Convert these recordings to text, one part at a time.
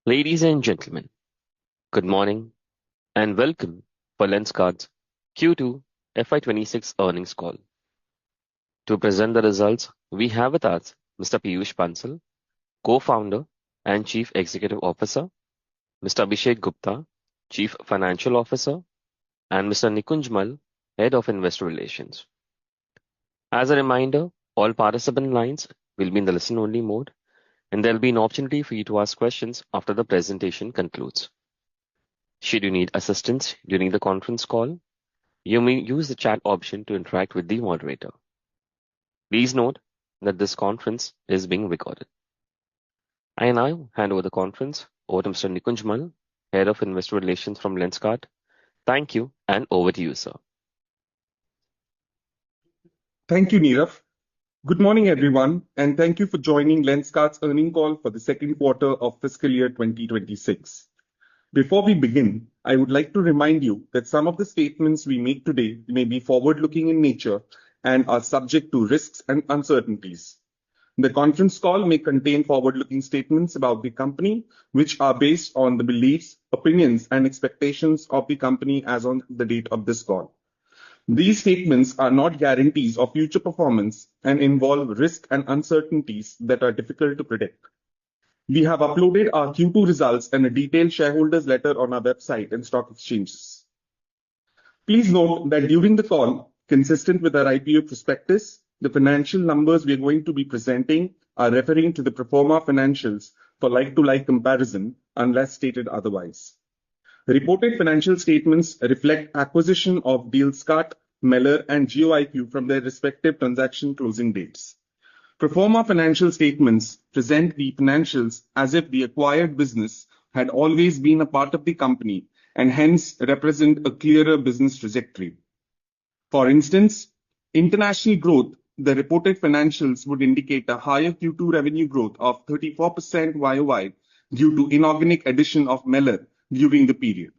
Ladies and gentlemen, good morning and welcome for Lenskart's Q2 FY26 earnings call. To present the results, we have with us Mr. Piyush Bansal, co-founder and Chief Executive Officer, Mr. Abhishek Gupta, Chief Financial Officer, and Mr. Nikunj Mal, Head of Investor Relations. As a reminder, all participant lines will be in the listen-only mode, and there will be an opportunity for you to ask questions after the presentation concludes. Should you need assistance during the conference call, you may use the chat option to interact with the moderator. Please note that this conference is being recorded. I now hand over the conference over to Mr. Nikunj Mal, Head of Investor Relations from Lenskart. Thank you, and over to you, sir. Thank you, Nirav. Good morning, everyone, and thank you for joining Lenskart's earnings call for the second quarter of fiscal year 2026. Before we begin, I would like to remind you that some of the statements we make today may be forward-looking in nature and are subject to risks and uncertainties. The conference call may contain forward-looking statements about the company, which are based on the beliefs, opinions, and expectations of the company as on the date of this call. These statements are not guarantees of future performance and involve risks and uncertainties that are difficult to predict. We have uploaded our Q2 results and a detailed shareholders letter on our website and stock exchanges. Please note that during the call, consistent with our IPO prospectus, the financial numbers we are going to be presenting are referring to the pro forma financials for like-to-like comparison unless stated otherwise. Reported financial statements reflect acquisition of Lenskart, Meller, and GeoIQ from their respective transaction closing dates. Pro forma financial statements present the financials as if the acquired business had always been a part of the company and hence represent a clearer business trajectory. For instance, international growth, the reported financials would indicate a higher Q2 revenue growth of 34% YOY due to inorganic addition of Meller during the period.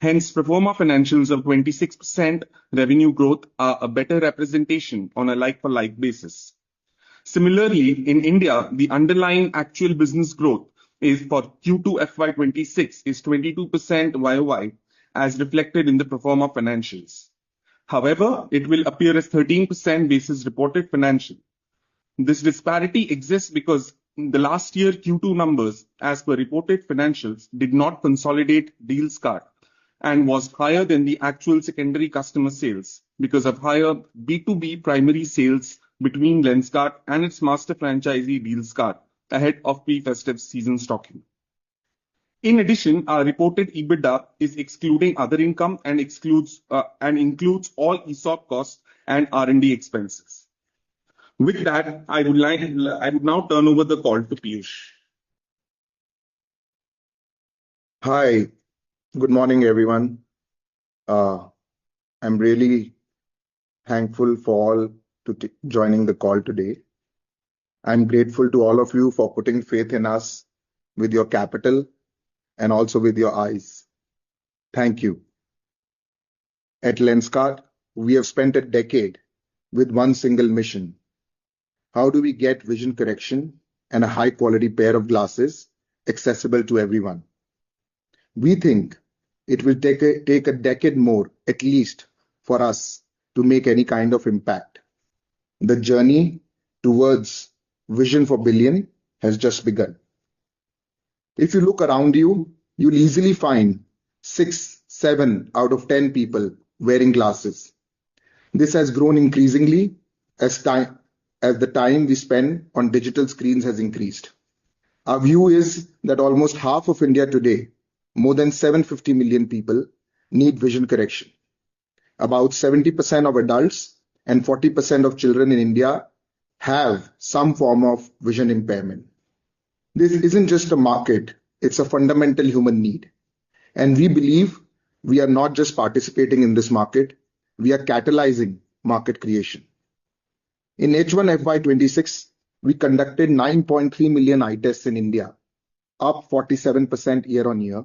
Hence, pro forma financials of 26% revenue growth are a better representation on a like-for-like basis. Similarly, in India, the underlying actual business growth is for Q2 FY26 is 22% YOY as reflected in the pro forma financials. However, it will appear as 13% basis reported financial. This disparity exists because the last year Q2 numbers, as per reported financials, did not consolidate Lenskart and was higher than the actual secondary customer sales because of higher B2B primary sales between Lenskart and its master franchisee Lenskart ahead of pre-festive season stocking. In addition, our reported EBITDA is excluding other income and includes all ESOP costs and R&D expenses. With that, I would now turn over the call to Piyush. Hi, good morning, everyone. I'm really thankful for all to joining the call today. I'm grateful to all of you for putting faith in us with your capital and also with your eyes. Thank you. At Lenskart, we have spent a decade with one single mission. How do we get vision correction and a high-quality pair of glasses accessible to everyone? We think it will take a decade more, at least, for us to make any kind of impact. The journey towards Vision for Billion has just begun. If you look around you, you'll easily find 6, 7 out of 10 people wearing glasses. This has grown increasingly as the time we spend on digital screens has increased. Our view is that almost half of India today, more than 750 million people, need vision correction. About 70% of adults and 40% of children in India have some form of vision impairment. This isn't just a market, it's a fundamental human need. And we believe we are not just participating in this market, we are catalyzing market creation. In H1 FY26, we conducted 9.3 million eye tests in India, up 47% year on year.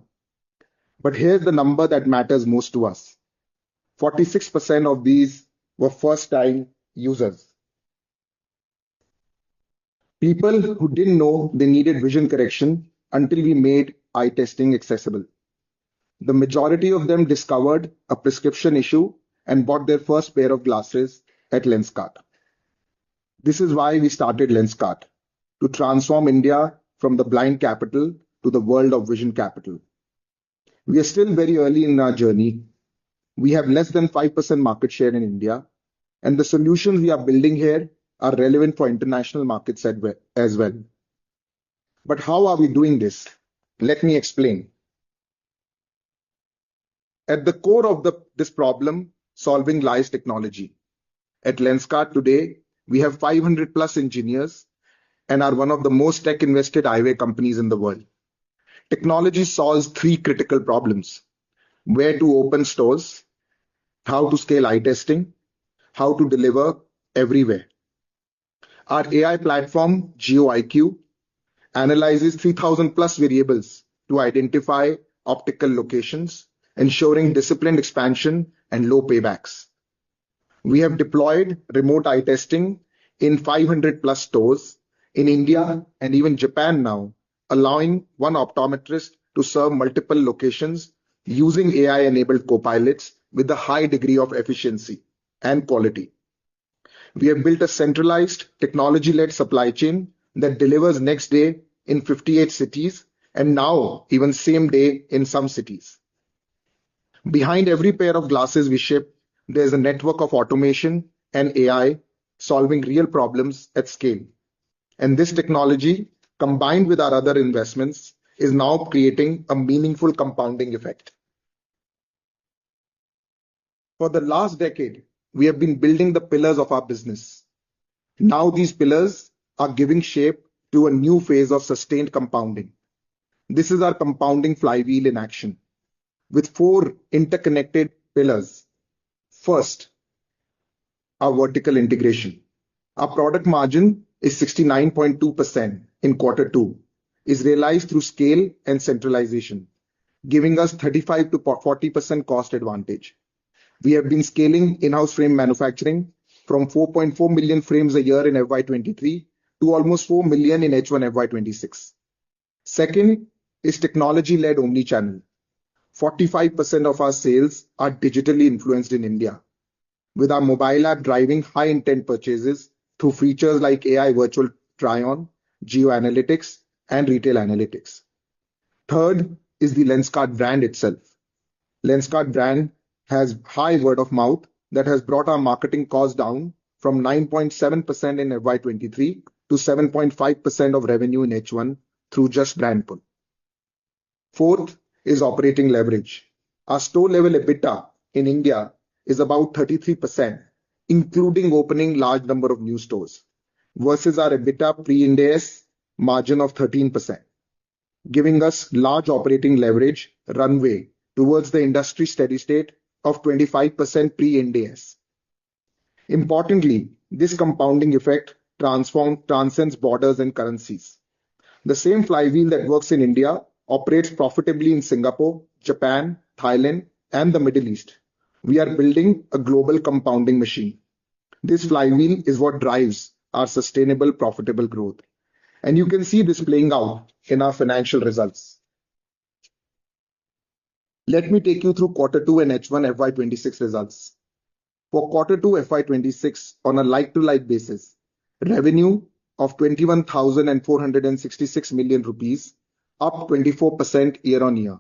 But here's the number that matters most to us. 46% of these were first-time users. People who didn't know they needed vision correction until we made eye testing accessible. The majority of them discovered a prescription issue and bought their first pair of glasses at Lenskart. This is why we started Lenskart, to transform India from the blind capital to the world of vision capital. We are still very early in our journey. We have less than 5% market share in India, and the solutions we are building here are relevant for international markets as well. But how are we doing this? Let me explain. At the core of this problem solving lies technology. At Lenskart today, we have 500 plus engineers and are one of the most tech invested eyewear companies in the world. Technology solves three critical problems: where to open stores, how to scale eye testing, how to deliver everywhere. Our AI platform, GeoIQ, analyzes 3,000 plus variables to identify optical locations, ensuring disciplined expansion and low paybacks. We have deployed remote eye testing in 500 plus stores in India and even Japan now, allowing one optometrist to serve multiple locations using AI-enabled copilots with a high degree of efficiency and quality. We have built a centralized technology-led supply chain that delivers next day in 58 cities and now even same day in some cities. Behind every pair of glasses we ship, there's a network of automation and AI solving real problems at scale. And this technology, combined with our other investments, is now creating a meaningful compounding effect. For the last decade, we have been building the pillars of our business. Now these pillars are giving shape to a new phase of sustained compounding. This is our compounding flywheel in action, with four interconnected pillars. First, our vertical integration. Our product margin is 69.2% in Q2, is realized through scale and centralization, giving us 35 to 40% cost advantage. We have been scaling in-house frame manufacturing from 4.4 million frames a year in FY23 to almost 4 million in H1 FY26. Second is technology-led omnichannel. 45% of our sales are digitally influenced in India, with our mobile app driving high-intent purchases through features like AI virtual try-on, geo-analytics, and retail analytics. Third is the Lenskart brand itself. Lenskart brand has high word of mouth that has brought our marketing costs down from 9.7% in FY23 to 7.5% of revenue in H1 through just brand pull. Fourth is operating leverage. Our store level EBITDA in India is about 33%, including opening large number of new stores, versus our EBITDA pre-Ind AS margin of 13%, giving us large operating leverage runway towards the industry steady state of 25% pre-Ind AS. Importantly, this compounding effect transcends borders and currencies. The same flywheel that works in India operates profitably in Singapore, Japan, Thailand, and the Middle East. We are building a global compounding machine. This flywheel is what drives our sustainable, profitable growth. And you can see this playing out in our financial results. Let me take you through Q2 and H1 FY26 results. For Q2 FY26, on a like-to-like basis, revenue of 21,466 million rupees, up 24% year-on-year.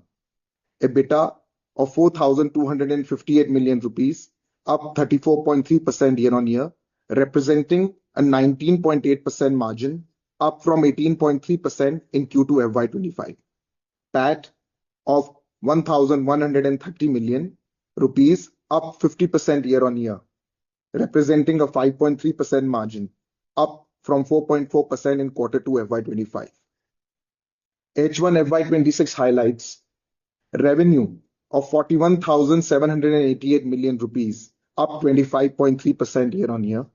EBITDA of 4,258 million rupees, up 34.3% year-on-year, representing a 19.8% margin, up from 18.3% in Q2 FY25. PAT of 1,130 million rupees, up 50% year-on-year, representing a 5.3% margin, up from 4.4% in Q2 FY25. H1 FY26 highlights: revenue of 41,788 million rupees, up 25.3% year-on-year.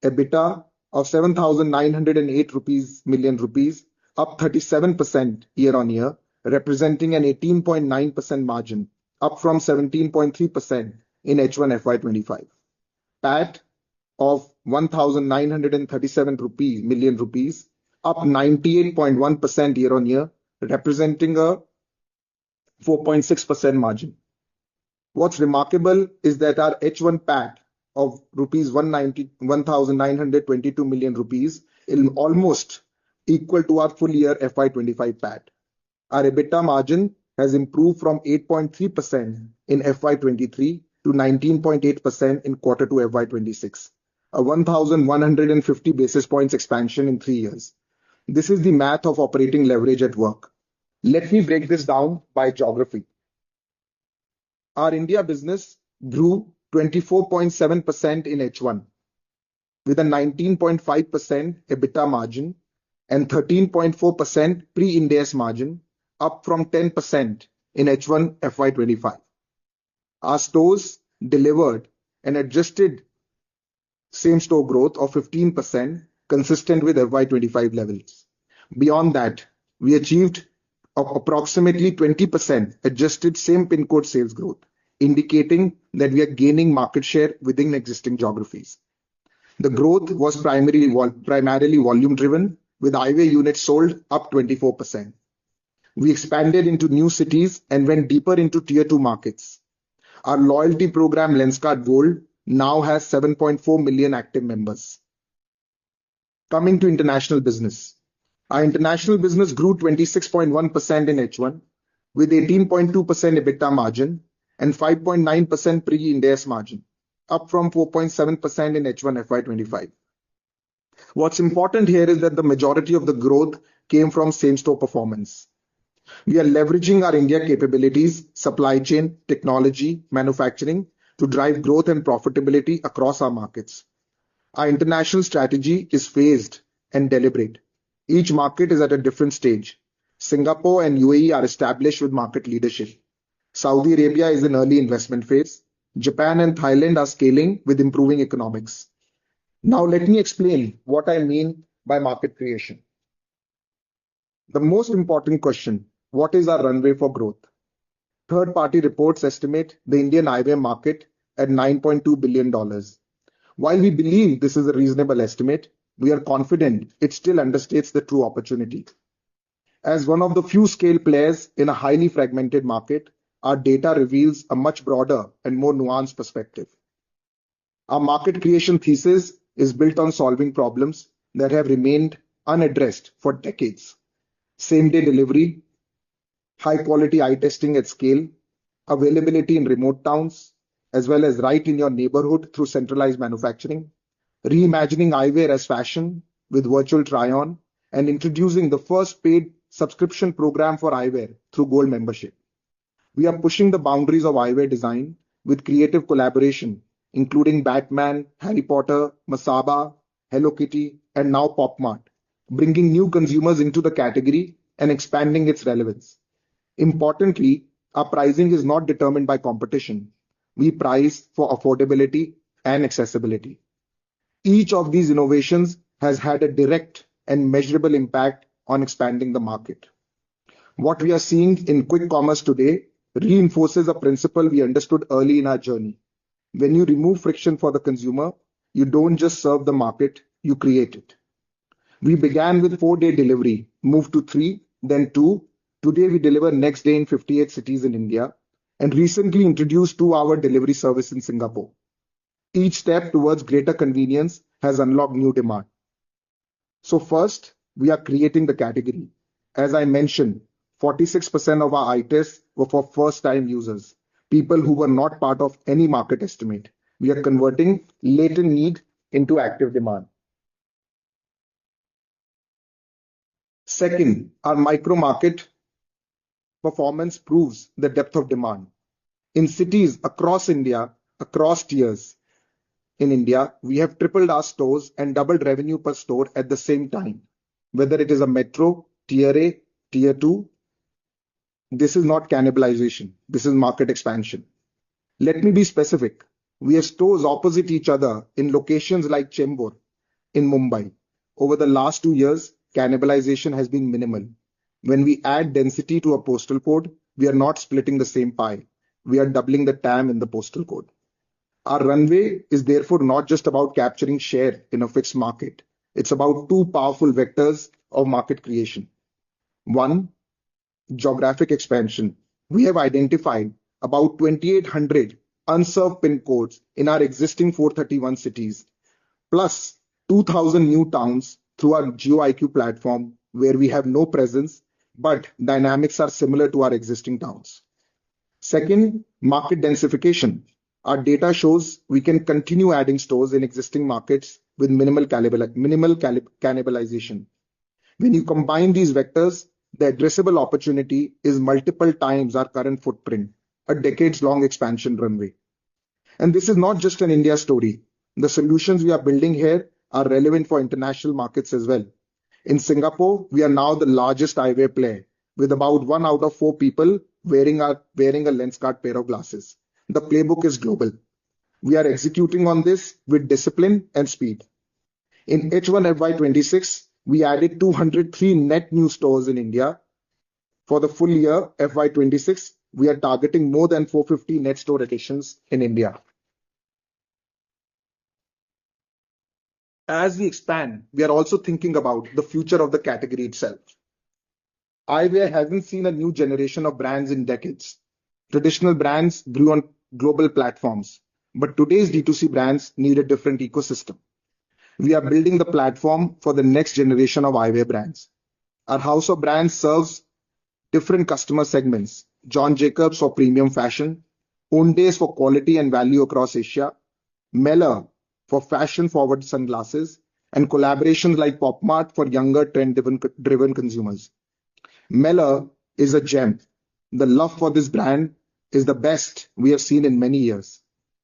EBITDA of 7,908 million rupees, up 37% year-on-year, representing an 18.9% margin, up from 17.3% in H1 FY25. PAT of 1,937 million rupees, up 98.1% year-on-year, representing a 4.6% margin. What's remarkable is that our H1 PAT of rupees 1,922 million rupees is almost equal to our full year FY25 PAT. Our EBITDA margin has improved from 8.3% in FY23 to 19.8% in quarter 2 FY26, a 1,150 basis points expansion in 3 years. This is the math of operating leverage at work. Let me break this down by geography. Our India business grew 24.7% in H1 with a 19.5% EBITDA margin and 13.4% pre-Ind AS margin, up from 10% in H1 FY25. Our stores delivered an adjusted same-store growth of 15%, consistent with FY25 levels. Beyond that, we achieved approximately 20% adjusted same pin code sales growth, indicating that we are gaining market share within existing geographies. The growth was primarily volume-driven, with eyewear units sold up 24%. We expanded into new cities and went deeper into Tier 2 markets. Our loyalty program, Lenskart Gold, now has 7.4 million active members. Coming to international business. Our international business grew 26.1% in H1 with 18.2% EBITDA margin and 5.9% pre-Ind AS margin, up from 4.7% in H1 FY25. What's important here is that the majority of the growth came from same-store performance. We are leveraging our India capabilities, supply chain, technology, manufacturing to drive growth and profitability across our markets. Our international strategy is phased and deliberate. Each market is at a different stage. Singapore and UAE are established with market leadership. Saudi Arabia is in early investment phase. Japan and Thailand are scaling with improving economics. Now let me explain what I mean by market creation. The most important question, what is our runway for growth? Third-party reports estimate the Indian eyewear market at $9.2 billion. While we believe this is a reasonable estimate, we are confident it still understates the true opportunity. As one of the few scale players in a highly fragmented market, our data reveals a much broader and more nuanced perspective. Our market creation thesis is built on solving problems that have remained unaddressed for decades. Same-day delivery, high-quality eye testing at scale, availability in remote towns, as well as right in your neighborhood through centralized manufacturing, reimagining eyewear as fashion with virtual try-on, and introducing the first paid subscription program for eyewear through Gold membership. We are pushing the boundaries of eyewear design with creative collaboration, including Batman, Harry Potter, Masaba, Hello Kitty, and now Pop Mart, bringing new consumers into the category and expanding its relevance. Importantly, our pricing is not determined by competition. We price for affordability and accessibility. Each of these innovations has had a direct and measurable impact on expanding the market. What we are seeing in quick commerce today reinforces a principle we understood early in our journey. When you remove friction for the consumer, you don't just serve the market, you create it. We began with 4-day delivery, moved to 3, then 2. Today we deliver next day in 58 cities in India and recently introduced 2-hour delivery service in Singapore. Each step towards greater convenience has unlocked new demand. So first, we are creating the category. As I mentioned, 46% of our eye tests were for first-time users, people who were not part of any market estimate. We are converting latent need into active demand. Second, our micro-market performance proves the depth of demand. In cities across India, across tiers, in India, we have tripled our stores and doubled revenue per store at the same time. Whether it is a metro, tier A, tier 2, this is not cannibalization. This is market expansion. Let me be specific. We have stores opposite each other in locations like Chembur in Mumbai. Over the last 2 years, cannibalization has been minimal. When we add density to a postal code, we are not splitting the same pie. We are doubling the TAM in the postal code. Our runway is therefore not just about capturing share in a fixed market. It's about 2 powerful vectors of market creation. One, geographic expansion. We have identified about 2,800 unserved PIN codes in our existing 431 cities, plus 2,000 new towns through our GeoIQ platform where we have no presence, but dynamics are similar to our existing towns. Second, market densification. Our data shows we can continue adding stores in existing markets with minimal cannibalization. When you combine these vectors, the addressable opportunity is multiple times our current footprint, a decades-long expansion runway. And this is not just an India story. The solutions we are building here are relevant for international markets as well. In Singapore, we are now the largest eyewear player, with about 1 out of 4 people wearing a Lenskart pair of glasses. The playbook is global. We are executing on this with discipline and speed. In H1 FY26, we added 203 net new stores in India. For the full year FY26, we are targeting more than 450 net store additions in India. As we expand, we are also thinking about the future of the category itself. Eyewear hasn't seen a new generation of brands in decades. Traditional brands grew on global platforms, but today's D2C brands need a different ecosystem. We are building the platform for the next generation of eyewear brands. Our house of brands serves different customer segments: John Jacobs for premium fashion, Owndays for quality and value across Asia, Meller for fashion-forward sunglasses, and collaborations like PopMart for younger trend-driven consumers. Meller is a gem. The love for this brand is the best we have seen in many years.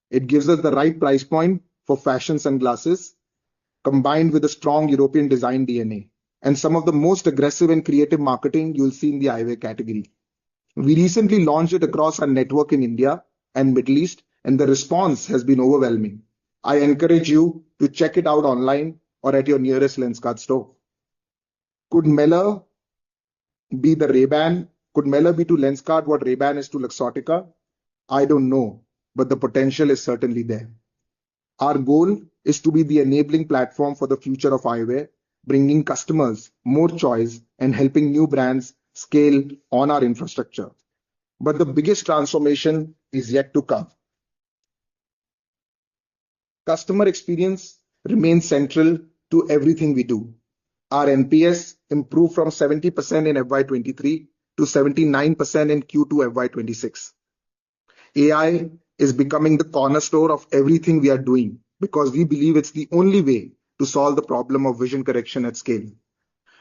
It gives us the right price point for fashion sunglasses, combined with a strong European design DNA, and some of the most aggressive and creative marketing you'll see in the eyewear category. We recently launched it across our network in India and Middle East, and the response has been overwhelming. I encourage you to check it out online or at your nearest Lenskart store. Could Meller be the Ray-Ban? Could Meller be to Lenskart what Ray-Ban is to Luxottica? I don't know, but the potential is certainly there. Our goal is to be the enabling platform for the future of eyewear, bringing customers more choice and helping new brands scale on our infrastructure. But the biggest transformation is yet to come. Customer experience remains central to everything we do. Our NPS improved from 70% in FY23 to 79% in Q2 FY26. AI is becoming the cornerstone of everything we are doing because we believe it's the only way to solve the problem of vision correction at scale.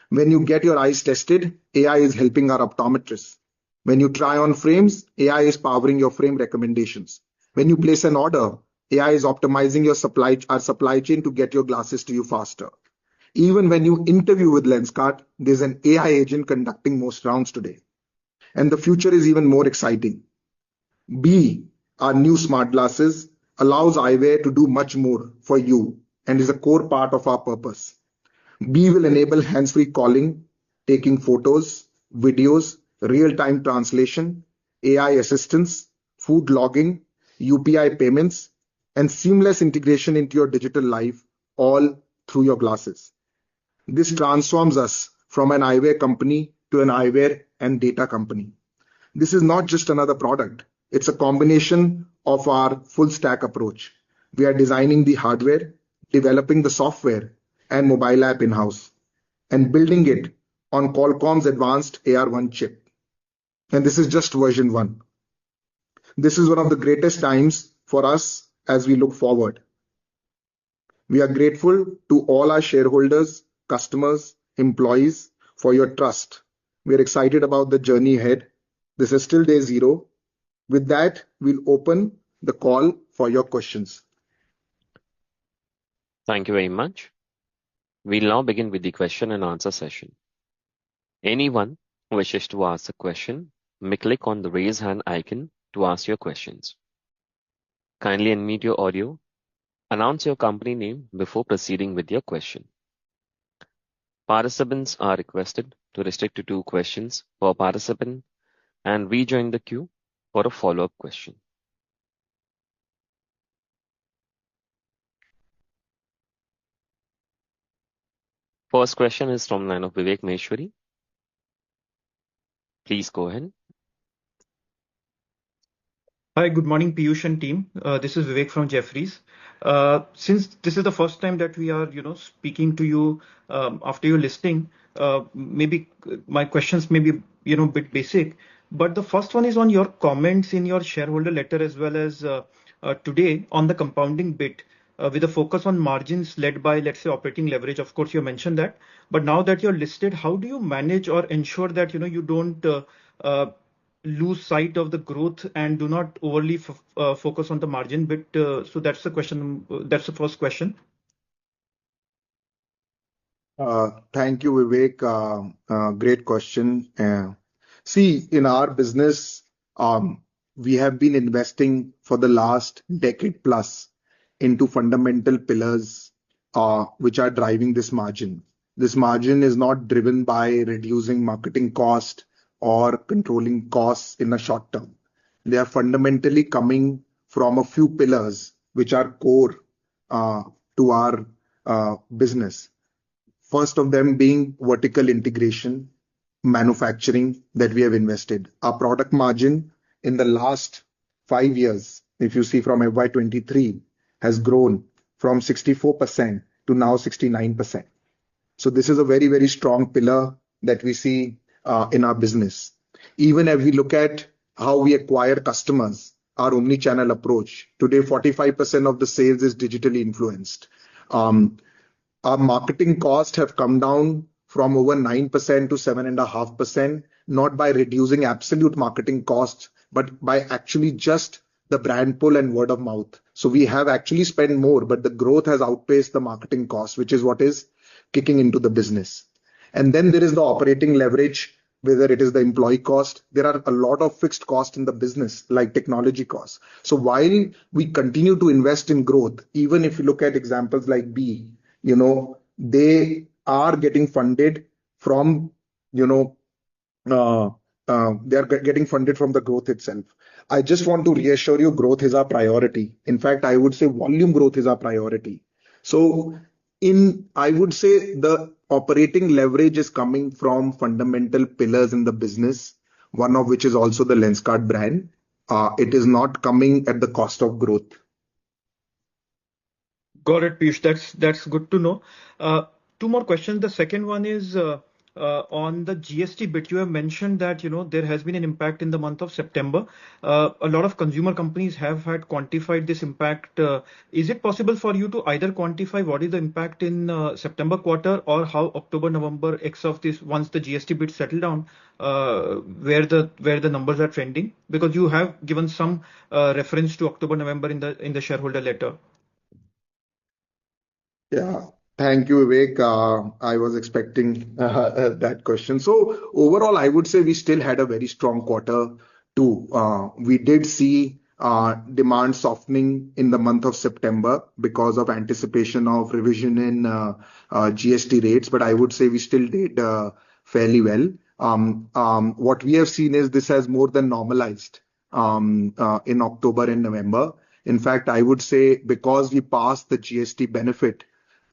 When you get your eyes tested, AI is helping our optometrists. When you try on frames, AI is powering your frame recommendations. When you place an order, AI is optimizing our supply chain to get your glasses to you faster. Even when you interview with Lenskart, there's an AI agent conducting most rounds today. And the future is even more exciting. B, our new smart glasses, allows eyewear to do much more for you and is a core part of our purpose. B will enable hands-free calling, taking photos, videos, real-time translation, AI assistance, food logging, UPI payments, and seamless integration into your digital life, all through your glasses. This transforms us from an eyewear company to an eyewear and data company. This is not just another product. It's a combination of our full stack approach. We are designing the hardware, developing the software and mobile app in-house, and building it on Qualcomm's advanced AR1 chip. And this is just version 1. This is one of the greatest times for us as we look forward. We are grateful to all our shareholders, customers, employees for your trust. We are excited about the journey ahead. This is still day 0. With that, we'll open the call for your questions. Thank you very much. We'll now begin with the question and answer session. Anyone who wishes to ask a question may click on the raise hand icon to ask your questions. Kindly unmute your audio, announce your company name before proceeding with your question. Participants are requested to restrict to 2 questions per participant and rejoin the queue for a follow-up question. First question is from line of Vivek Maheshwari. Please go ahead. Hi, good morning, Piyush and team. This is Vivek from Jefferies. Since this is the first time that we are, speaking to you after your listing, maybe my questions may be, a bit basic. But the first one is on your comments in your shareholder letter as well as today on the compounding bit, with a focus on margins led by, let's say, operating leverage. Of course, you mentioned that. But now that you're listed, how do you manage or ensure that, you don't uh, lose sight of the growth and do not overly focus on the margin bit? So that's the question. That's the first question. Thank you, Vivek. Great question. See, in our business, we have been investing for the last decade plus into fundamental pillars, which are driving this margin. This margin is not driven by reducing marketing cost or controlling costs in the short term. They are fundamentally coming from a few pillars which are core to our business. First of them being vertical integration, manufacturing that we have invested. Our product margin in the last 5 years, if you see from FY23, has grown from 64% to now 69%. So this is a very, very strong pillar that we see in our business. Even if we look at how we acquire customers, our omni-channel approach, today 45% of the sales is digitally influenced. Our marketing costs have come down from over 9% to 7.5%, not by reducing absolute marketing costs, but by actually just the brand pull and word of mouth. So we have actually spent more, but the growth has outpaced the marketing cost, which is what is kicking into the business. And then there is the operating leverage, whether it is the employee cost. There are a lot of fixed costs in the business, like technology costs. So while we continue to invest in growth, even if you look at examples like B, they are getting funded from, they are getting funded from the growth itself. I just want to reassure you, growth is our priority. In fact, I would say volume growth is our priority. So I would say the operating leverage is coming from fundamental pillars in the business, one of which is also the Lenskart brand. It is not coming at the cost of growth. Got it, Piyush. That's good to know. Two more questions. The second one is on the GST bit. You have mentioned that there has been an impact in the month of September. A lot of consumer companies have had quantified this impact. Is it possible for you to either quantify what is the impact in September quarter, or how October, November X of this, once the GST bit settle down, where the numbers are trending? Because you have given some reference to October, November in the shareholder letter. Yeah, thank you, Vivek. I was expecting that question. So overall, I would say we still had a very strong quarter too. We did see demand softening in the month of September because of anticipation of revision in GST rates, but I would say we still did fairly well. What we have seen is this has more than normalized in October and November. In fact, I would say because we passed the GST benefit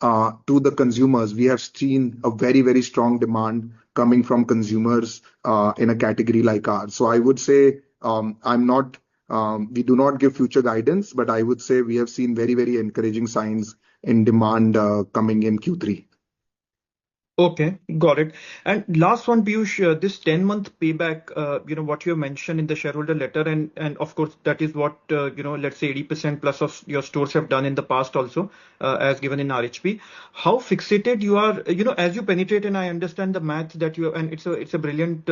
to the consumers, we have seen a very, very strong demand coming from consumers in a category like ours. So I would say we do not give future guidance, but I would say we have seen very, very encouraging signs in demand coming in Q3. Okay, got it. And last one, Piyush, this 10-month payback, what you have mentioned in the shareholder letter, and of course, that is what, let's say 80% plus of your stores have done in the past also, as given in RHP. How fixated you are, as you penetrate, and I understand the math that you have, and it's a brilliant,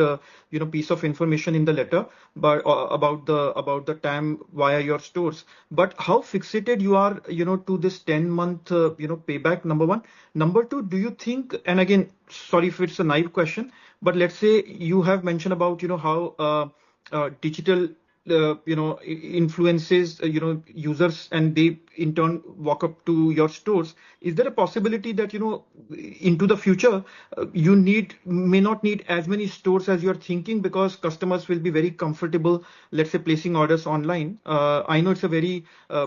piece of information in the letter, but about the TAM via your stores. But how fixated you are, to this 10-month, payback, number one. Number two, do you think, and again, sorry if it's a naive question, but let's say you have mentioned about, how digital, influences, users, and they in turn walk up to your stores. Is there a possibility that, into the future, you may not need as many stores as you're thinking, because customers will be very comfortable, let's say, placing orders online? I know it's a very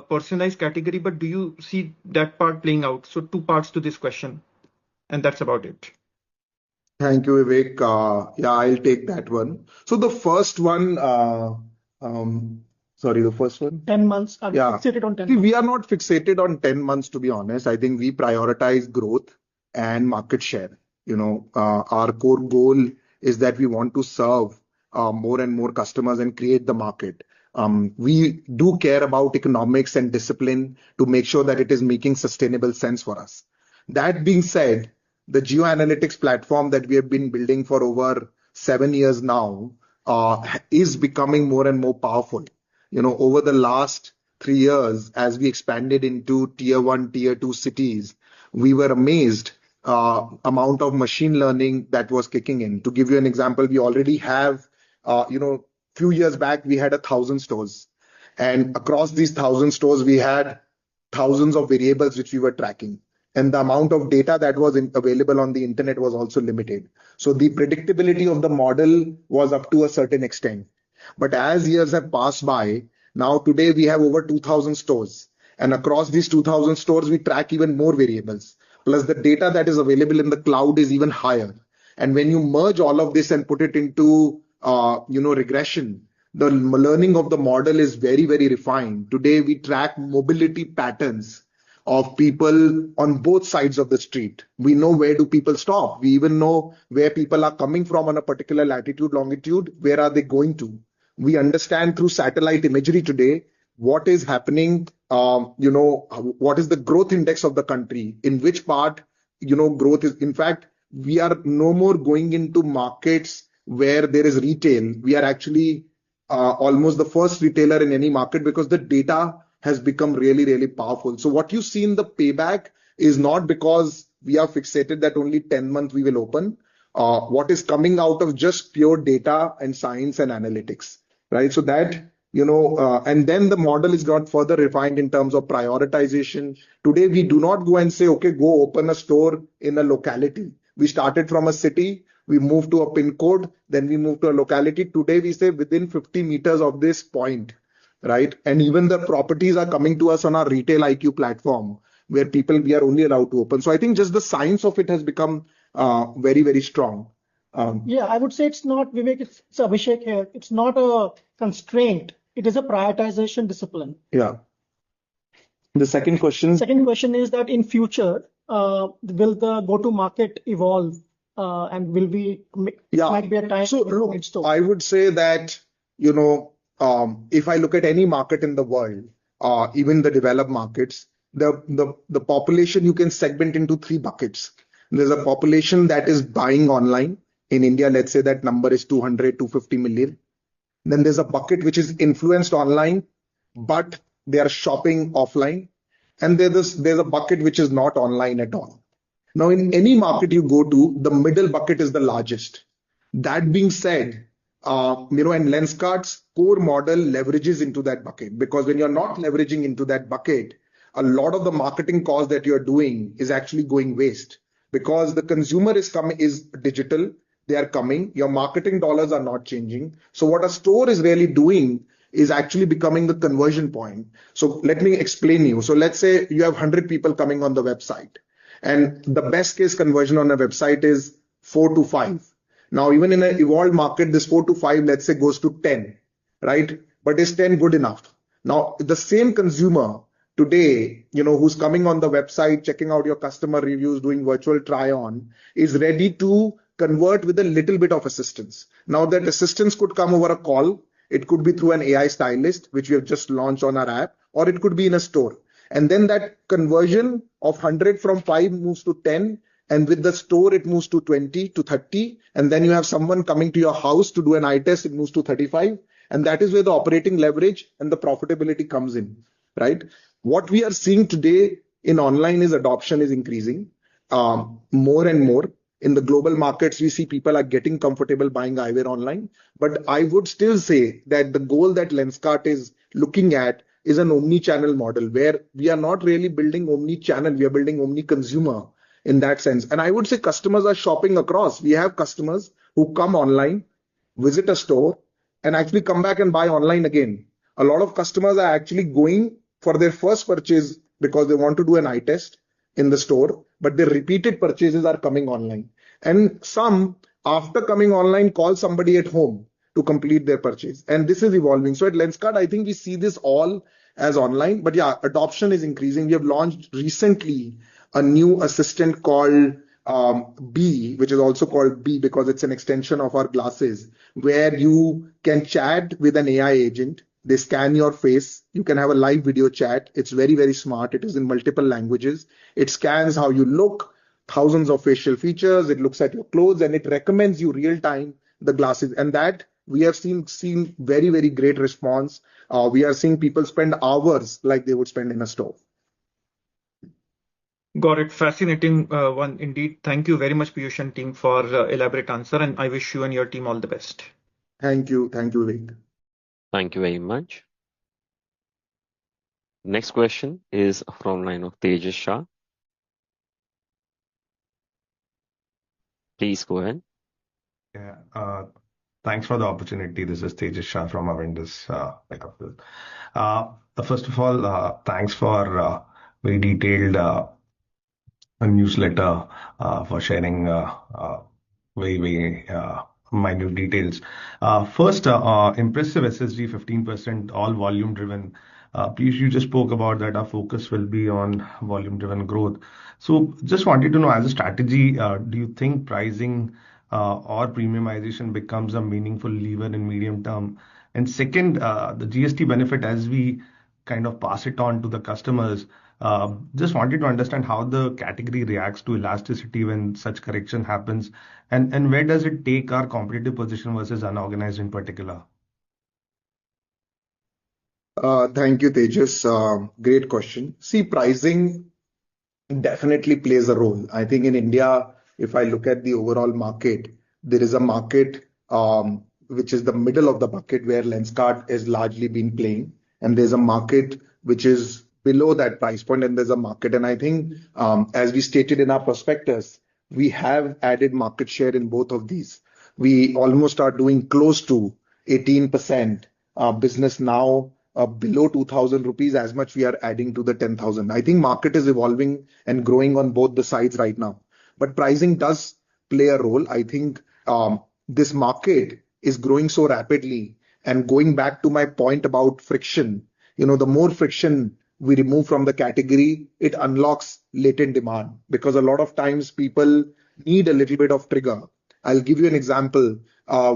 personalized category, but do you see that part playing out? So two parts to this question, and that's about it. Thank you, Vivek. Yeah, I'll take that one. So the first one, um, sorry, the first one? 10 months. Are we Yeah. fixated on 10 See, we months? are not fixated on 10 months, to be honest. I think we prioritize growth and market share. Our core goal is that we want to serve more and more customers and create the market. We do care about economics and discipline to make sure that it is making sustainable sense for us. That being said, the geoanalytics platform that we have been building for over 7 years now is becoming more and more powerful. Over the last 3 years, as we expanded into tier one, tier two cities, we were amazed amount of machine learning that was kicking in. To give you an example, we already have, few years back, we had 1,000 stores. And across these 1,000 stores, we had thousands of variables which we were tracking. And the amount of data that was available on the internet was also limited. So the predictability of the model was up to a certain extent. But as years have passed by, now today we have over 2,000 stores. And across these 2,000 stores, we track even more variables. Plus, the data that is available in the cloud is even higher. And when you merge all of this and put it into, regression, the learning of the model is very, very refined. Today, we track mobility patterns of people on both sides of the street. We know where do people stop. We even know where people are coming from on a particular latitude, longitude, where are they going to. We understand through satellite imagery today what is happening, what is the growth index of the country, in which part, growth is. In fact, we are no more going into markets where there is retail. We are actually almost the first retailer in any market because the data has become really, really powerful. So what you see in the payback is not because we are fixated that only 10 months we will open. What is coming out of just pure data and science and analytics, right? So that, and then the model is got further refined in terms of prioritization. Today, we do not go and say, okay, go open a store in a locality. We started from a city, we moved to a pin code, then we moved to a locality. Today, we say within 50 meters of this point, right? And even the properties are coming to us on our Retail IQ platform, where we are only allowed to open. So I think just the science of it has become very, very strong. Yeah, I would say it's not, Vivek, it's Abhishek here. It's not a constraint. It is a prioritization discipline. Yeah. The second question. Second question is that in future, will the go-to-market evolve, and will we? Yeah. Might be a time. So look, I would say that if I look at any market in the world, even the developed markets, the population you can segment into three buckets. There's a population that is buying online. In India, let's say that number is 200, 250 million. Then there's a bucket which is influenced online, but they are shopping offline. And there's a bucket which is not online at all. Now, in any market you go to, the middle bucket is the largest. That being said, and Lenskart's core model leverages into that bucket, because when you're not leveraging into that bucket, a lot of the marketing cost that you're doing is actually going waste, because the consumer is digital. They are coming. Your marketing dollars are not changing. So what a store is really doing is actually becoming the conversion point. So let me explain you. So let's say you have 100 people coming on the website, and the best case conversion on a website is 4 to 5. Now, even in an evolved market, this 4 to 5, let's say, goes to 10, right? But is 10 good enough? Now, the same consumer today, who's coming on the website, checking out your customer reviews, doing virtual try on, is ready to convert with a little bit of assistance. Now, that assistance could come over a call. It could be through an AI stylist, which we have just launched on our app, or it could be in a store. And then that conversion of 100 from 5 moves to 10. And with the store, it moves to 20 to 30. And then you have someone coming to your house to do an eye test, it moves to 35. And that is where the operating leverage and the profitability comes in, right? What we are seeing today in online is adoption is increasing more and more. In the global markets, we see people are getting comfortable buying eyewear online. But I would still say that the goal that Lenskart is looking at is an omni-channel model, where we are not really building omni-channel, we are building omni-consumer in that sense. And I would say customers are shopping across. We have customers who come online, visit a store, and actually come back and buy online again. A lot of customers are actually going for their first purchase because they want to do an eye test in the store, but their repeated purchases are coming online. And some, after coming online, call somebody at home to complete their purchase. And this is evolving. So at Lenskart, I think we see this all as online. But yeah, adoption is increasing. We have launched recently a new assistant called B, which is also called B because it's an extension of our glasses, where you can chat with an AI agent. They scan your face. You can have a live video chat. It's very, very smart. It is in multiple languages. It scans how you look, thousands of facial features. It looks at your clothes and it recommends you real time the glasses. And that we have seen very, very great response. We are seeing people spend hours like they would spend in a store. Got it. Fascinating one indeed. Thank you very much, Piyush and team, for elaborate answer, and I wish you and your team all the best. Thank you, Vivek. Thank you very much. Next question is from line of Tejas Shah. Please go ahead. Yeah, thanks for the opportunity. This is Tejas Shah from Avendus. First of all, thanks for very detailed newsletter for sharing very minute details. First, impressive SSG 15%, all volume driven. Please, you just spoke about that our focus will be on volume driven growth. So just wanted to know, as a strategy, do you think pricing or premiumization becomes a meaningful lever in medium term? And second, the GST benefit as we kind of pass it on to the customers. Just wanted to understand how the category reacts to elasticity when such correction happens, and where does it take our competitive position versus unorganized in particular? Thank you, Tejas. Great question. See, pricing definitely plays a role. I think in India, if I look at the overall market, there is a market which is the middle of the bucket where Lenskart has largely been playing, and there's a market which is below that price point, and there's a market. And I think, as we stated in our prospectus, we have added market share in both of these. We almost are doing close to 18% business now. Below 2,000 rupees, as much we are adding to the 10,000. I think market is evolving and growing on both the sides right now. But pricing does play a role. I think this market is growing so rapidly. And going back to my point about friction, the more friction we remove from the category, it unlocks latent demand because a lot of times people need a little bit of trigger. I'll give you an example.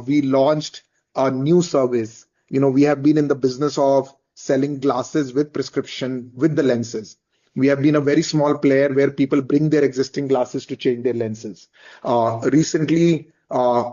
We launched a new service. We have been in the business of selling glasses with prescription with the lenses. We have been a very small player where people bring their existing glasses to change their lenses. Recently,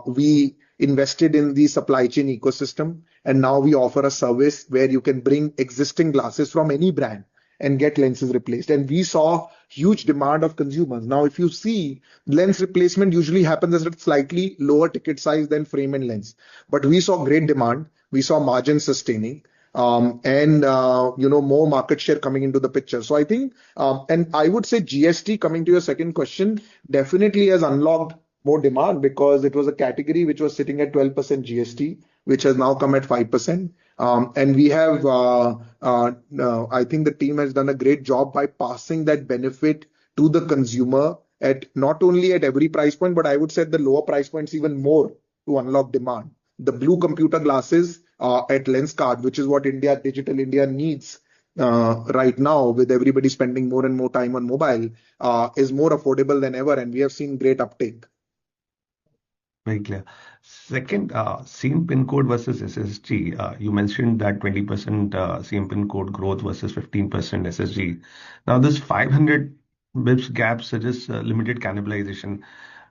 we invested in the supply chain ecosystem, and now we offer a service where you can bring existing glasses from any brand and get lenses replaced. And we saw huge demand of consumers. Now, if you see, lens replacement usually happens at a slightly lower ticket size than frame and lens. But we saw great demand. We saw margin sustaining and more market share coming into the picture. So I think, and I would say GST, coming to your second question, definitely has unlocked more demand because it was a category which was sitting at 12% GST, which has now come at 5%. And we have, I think the team has done a great job by passing that benefit to the consumer at not only at every price point, but I would say at the lower price points even more to unlock demand. The blue computer glasses at Lenskart, which is what Digital India needs right now, with everybody spending more and more time on mobile, is more affordable than ever, and we have seen great uptake. Very clear. Second, same pin code versus SSG. You mentioned that 20% same pin code growth versus 15% SSG. Now, this 500 bips gap suggests limited cannibalization.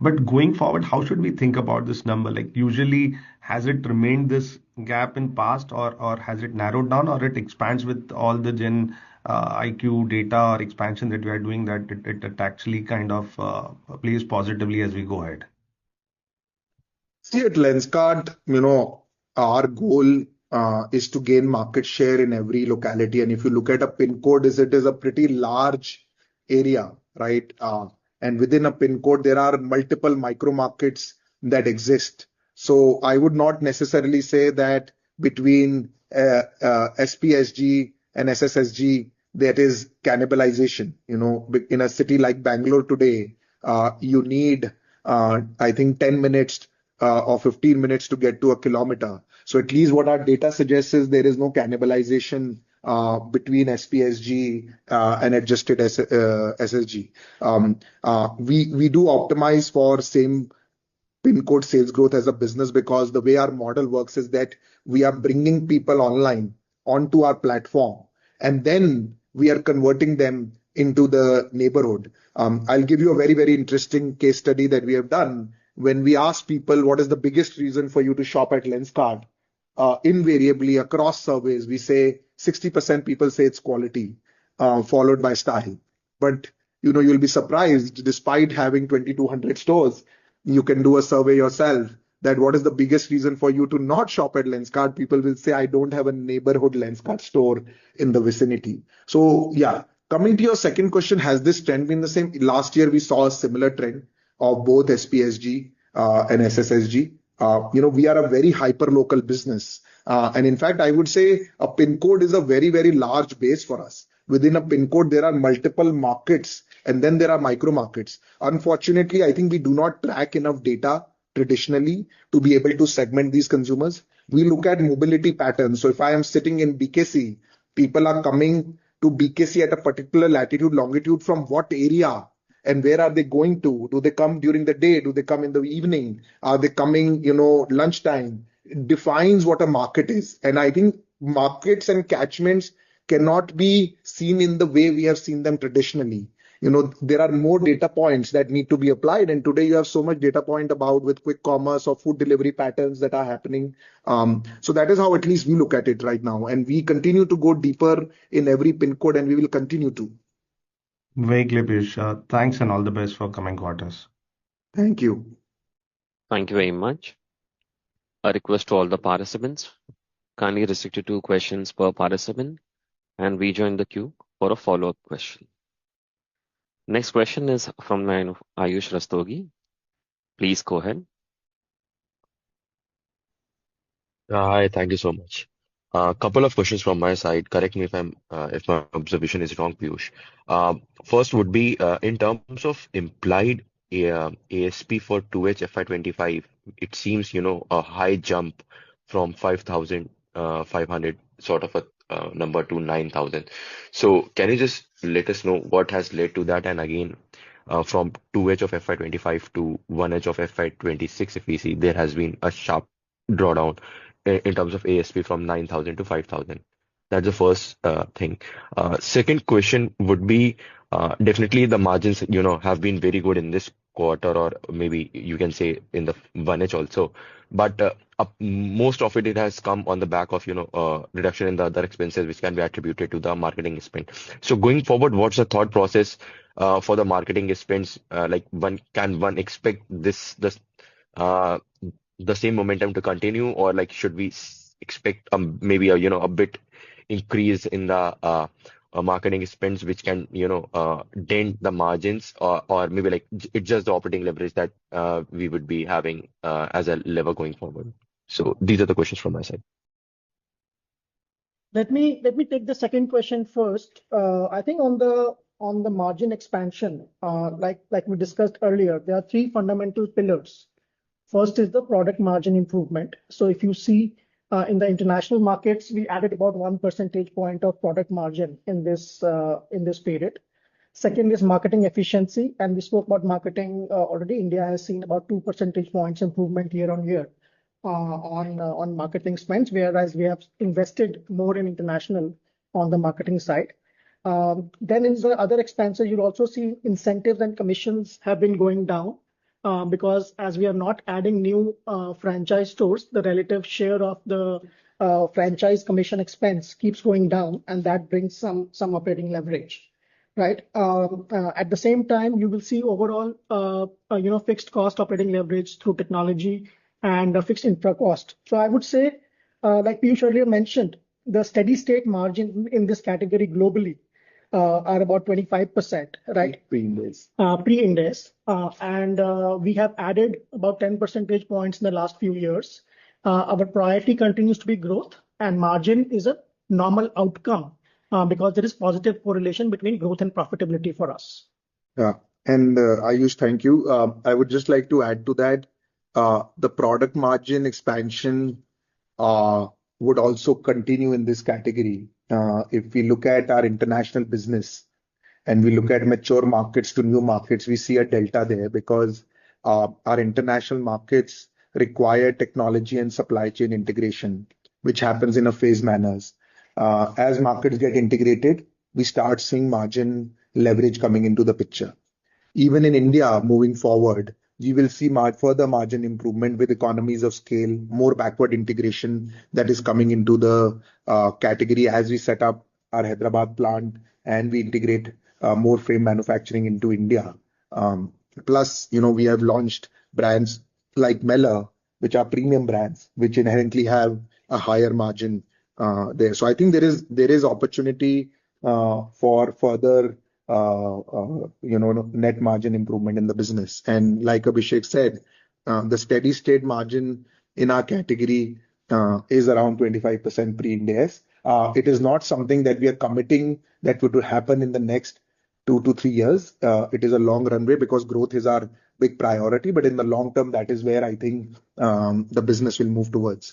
But going forward, how should we think about this number? Like, usually, has it remained this gap in past, or has it narrowed down, or it expands with all the Gen IQ data or expansion that we are doing, that it actually kind of plays positively as we go ahead? See, at Lenskart, our goal is to gain market share in every locality. And if you look at a pin code, it is a pretty large area, right? And within a pin code, there are multiple micro markets that exist. So I would not necessarily say that between SPSG and SSSG, that is cannibalization. In a city like Bangalore today, you need I think 10 minutes or 15 minutes to get to a kilometer. So at least what our data suggests is there is no cannibalization between SPSG and adjusted SSG. We do optimize for same pin code sales growth as a business because the way our model works is that we are bringing people online onto our platform and then we are converting them into the neighborhood. I'll give you a very, very interesting case study that we have done. When we ask people what is the biggest reason for you to shop at Lenskart, invariably across surveys, we say 60% people say it's quality, followed by style. But you'll be surprised, despite having 2,200 stores, you can do a survey yourself that what is the biggest reason for you to not shop at Lenskart. People will say, I don't have a neighborhood Lenskart store in the vicinity. So yeah, coming to your second question, has this trend been the same? Last year, we saw a similar trend of both SPSG and SSSG. We are a very hyper-local business. And in fact, I would say a pin code is a very, very large base for us. Within a pin code, there are multiple markets and then there are micro markets. Unfortunately, I think we do not track enough data traditionally to be able to segment these consumers. We look at mobility patterns. So if I am sitting in BKC, people are coming to BKC at a particular latitude, longitude from what area and where are they going to? Do they come during the day? Do they come in the evening? Are they coming, lunchtime? It defines what a market is. And I think markets and catchments cannot be seen in the way we have seen them traditionally. There are more data points that need to be applied. And today you have so much data point about with quick commerce or food delivery patterns that are happening. So that is how at least we look at it right now. And we continue to go deeper in every pin code and we will continue to. Very clear, Piyush. Thanks and all the best for coming quarters. Thank you. Thank you very much. A request to all the participants. Kindly restrict to 2 questions per participant and rejoin the queue for a follow-up question. Next question is from the line of Ayush Rastogi. Please go ahead. Hi, thank you so much. A couple of questions from my side. Correct me if my observation is wrong, Piyush. First would be in terms of implied ASP for 2H FY25. It seems a high jump from 5,500 sort of a number to 9,000. So can you just let us know what has led to that? And again, from 2H of FY25 to 1H of FY26, if we see there has been a sharp drawdown in terms of ASP from 9,000 to 5,000. That's the first thing. Second question would be definitely the margins, have been very good in this quarter, or maybe you can say in the 1H also. But most of it has come on the back of, reduction in the other expenses, which can be attributed to the marketing spend. So going forward, what's the thought process for the marketing expense? Like can one expect the same momentum to continue, or like should we expect maybe a bit increase in the marketing expense, which can dent the margins, or maybe like it's just the operating leverage that we would be having as a lever going forward. So these are the questions from my side. Let me take the second question first. I think on the margin expansion, like we discussed earlier, there are 3 fundamental pillars. First is the product margin improvement. So if you see in the international markets, we added about 1 percentage point of product margin in this period. Second is marketing efficiency, and we spoke about marketing already. India has seen about 2 percentage points improvement year on year on marketing spends, whereas we have invested more in international on the marketing side. Then in the other expenses, you'll also see incentives and commissions have been going down. Because as we are not adding new franchise stores, the relative share of the franchise commission expense keeps going down, and that brings some operating leverage, right? At the same time, you will see overall, fixed cost operating leverage through technology and fixed infra cost. So I would say, like Piyush earlier mentioned, the steady state margin in this category globally are about 25%, right? Pre-index. Pre-index. And we have added about 10 percentage points in the last few years. Our priority continues to be growth, and margin is a normal outcome because there is positive correlation between growth and profitability for us. Yeah. Ayush, thank you. I would just like to add to that, the product margin expansion would also continue in this category. If we look at our international business and we look at mature markets to new markets, we see a delta there because our international markets require technology and supply chain integration, which happens in a phased manners. As markets get integrated, we start seeing margin leverage coming into the picture. Even in India, moving forward, we will see further margin improvement with economies of scale, more backward integration that is coming into the category as we set up our Hyderabad plant and we integrate more frame manufacturing into India. Plus, we have launched brands like Meller, which are premium brands, which inherently have a higher margin there. So I think there is opportunity for further net margin improvement in the business. And like Abhishek said, the steady state margin in our category is around 25% pre-Ind AS. It is not something that we are committing that would happen in the next 2 to 3 years. It is a long runway because growth is our big priority. But in the long term, that is where I think the business will move towards.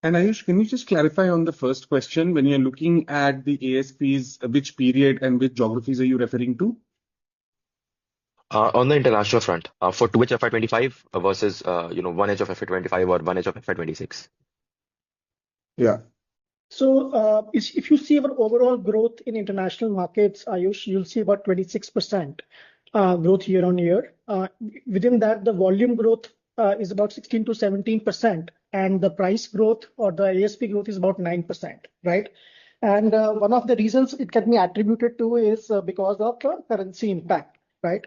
And Ayush, can you just clarify on the first question? When you're looking at the ASPs, which period and which geographies are you referring to? On the international front, for 2H FY25 versus 1H of FY25 or 1H of FY26. Yeah. So if you see our overall growth in international markets, Ayush, you'll see about 26% growth year on year. Within that, the volume growth is about 16 to 17%, and the price growth or the ASP growth is about 9%, right? And one of the reasons it can be attributed to is because of the currency impact, right?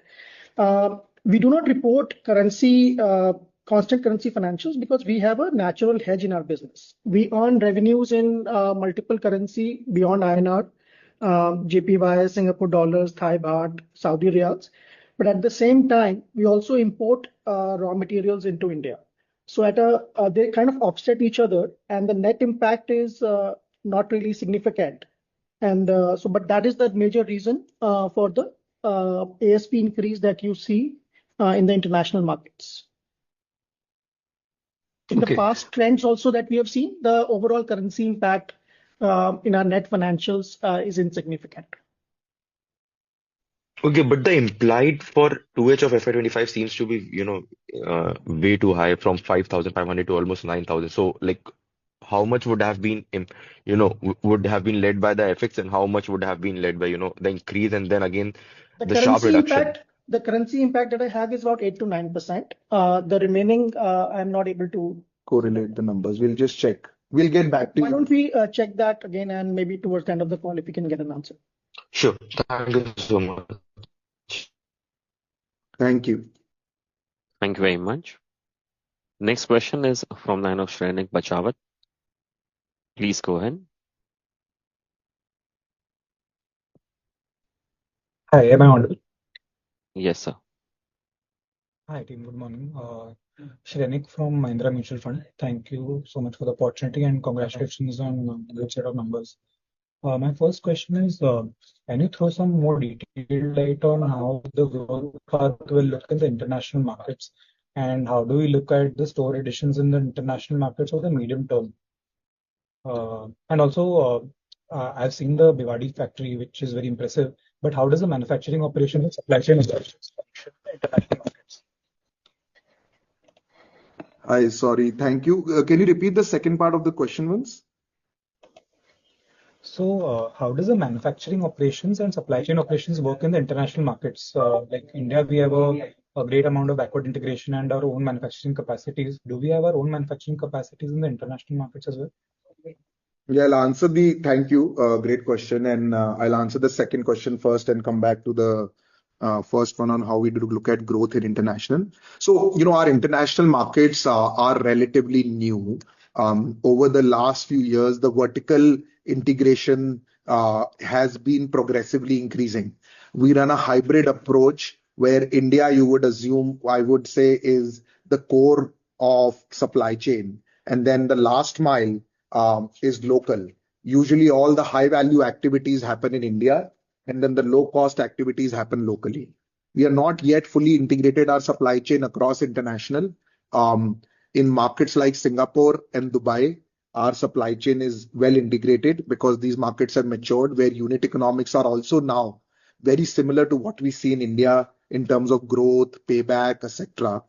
We do not report constant currency financials because we have a natural hedge in our business. We earn revenues in multiple currency beyond INR, JPY, Singapore dollars, Thai baht, Saudi riyals. But at the same time, we also import raw materials into India. So they kind of offset each other, and the net impact is not really significant. And but that is the major reason for the ASP increase that you see in the international markets. In the past trends also that we have seen, the overall currency impact in our net financials is insignificant. Okay, but the implied for 2H of FY25 seems to be, way too high from 5,500 to almost 9,000. So, how much would have been, would have been led by the FX and how much would have been led by, the increase and then again the sharp reduction? The currency impact that I have is about 8 to 9%. The remaining, I'm not able to correlate the numbers. We'll just check. We'll get back to you. Why don't we check that again and maybe towards the end of the call if we can get an answer? Sure. Thank you so much. Thank you. Thank you very much. Next question is from the line of Shrenik Bachawat. Please go ahead. Hi, am I audible? Yes, sir. Hi, team. Good morning. Shrenik from Mahindra Mutual Fund. Thank you so much for the opportunity and congratulations on a good set of numbers. My first question is, can you throw some more detailed light on how the growth path will look in the international markets and how do we look at the store additions in the international markets over the medium term? And also, I've seen the Bhiwadi factory, which is very impressive, but how does the manufacturing operation and supply chain operations function in the international markets? Sorry, thank you. Can you repeat the second part of the question once? So, how does the manufacturing operations and supply chain operations work in the international markets? Like India, we have a great amount of backward integration and our own manufacturing capacities. Do we have our own manufacturing capacities in the international markets as well? Yeah, thank you. Great question. And I'll answer the second question first and come back to the first one on how we do look at growth in international. So, our international markets are relatively new. Over the last few years, the vertical integration has been progressively increasing. We run a hybrid approach where India, you would assume, I would say, is the core of supply chain. And then the last mile is local. Usually, all the high value activities happen in India. and then the low-cost activities happen locally. We are not yet fully integrated our supply chain across international. In markets like Singapore and Dubai, our supply chain is well integrated because these markets have matured, where unit economics are also now very similar to what we see in India in terms of growth, payback, etc.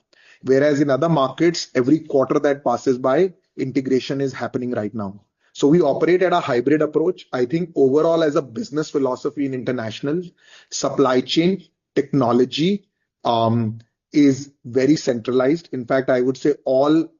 Whereas in other markets, every quarter that passes by, integration is happening right now. So we operate at a hybrid approach. I think overall, as a business philosophy in international, supply chain technology is very centralized. In fact, I would say all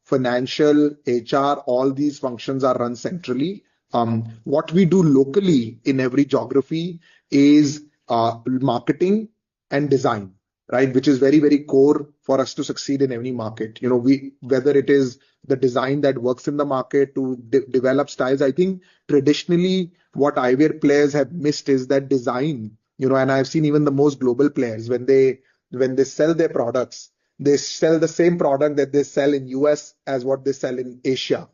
financial, HR, all these functions are run centrally. What we do locally in every geography is marketing and design, right? Which is very, very core for us to succeed in any market. Whether it is the design that works in the market to develop styles. I think traditionally what eyewear players have missed is that design, and I've seen even the most global players, when they sell their products, they sell the same product that they sell in US as what they sell in Asia.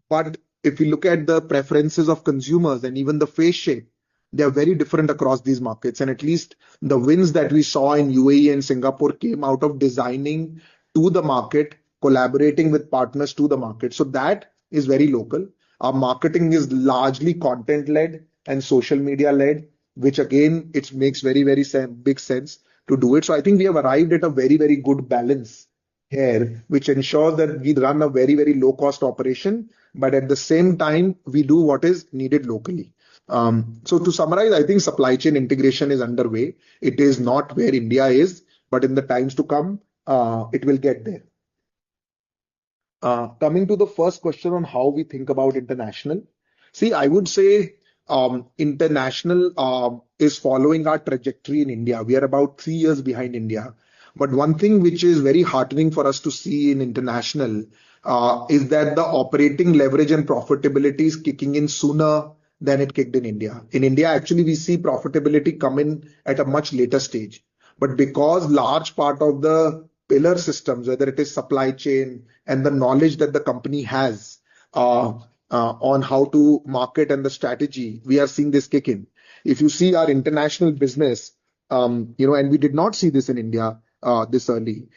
But if you look at the preferences of consumers and even the face shape, they are very different across these markets. And at least the wins that we saw in UAE and Singapore came out of designing to the market, collaborating with partners to the market. So that is very local. Our marketing is largely content-led and social media-led, which again, it makes very, very big sense to do it. So I think we have arrived at a very, very good balance here, which ensures that we run a very, very low-cost operation, but at the same time, we do what is needed locally. So to summarize, I think supply chain integration is underway. It is not where India is, but in the times to come, it will get there. Coming to the first question on how we think about international. See, I would say international is following our trajectory in India. We are about 3 years behind India. But one thing which is very heartening for us to see in international is that the operating leverage and profitability is kicking in sooner than it kicked in India. In India, actually, we see profitability come in at a much later stage. But because large part of the pillar systems, whether it is supply chain and the knowledge that the company has on how to market and the strategy, we are seeing this kick in. If you see our international business, and we did not see this in India this early.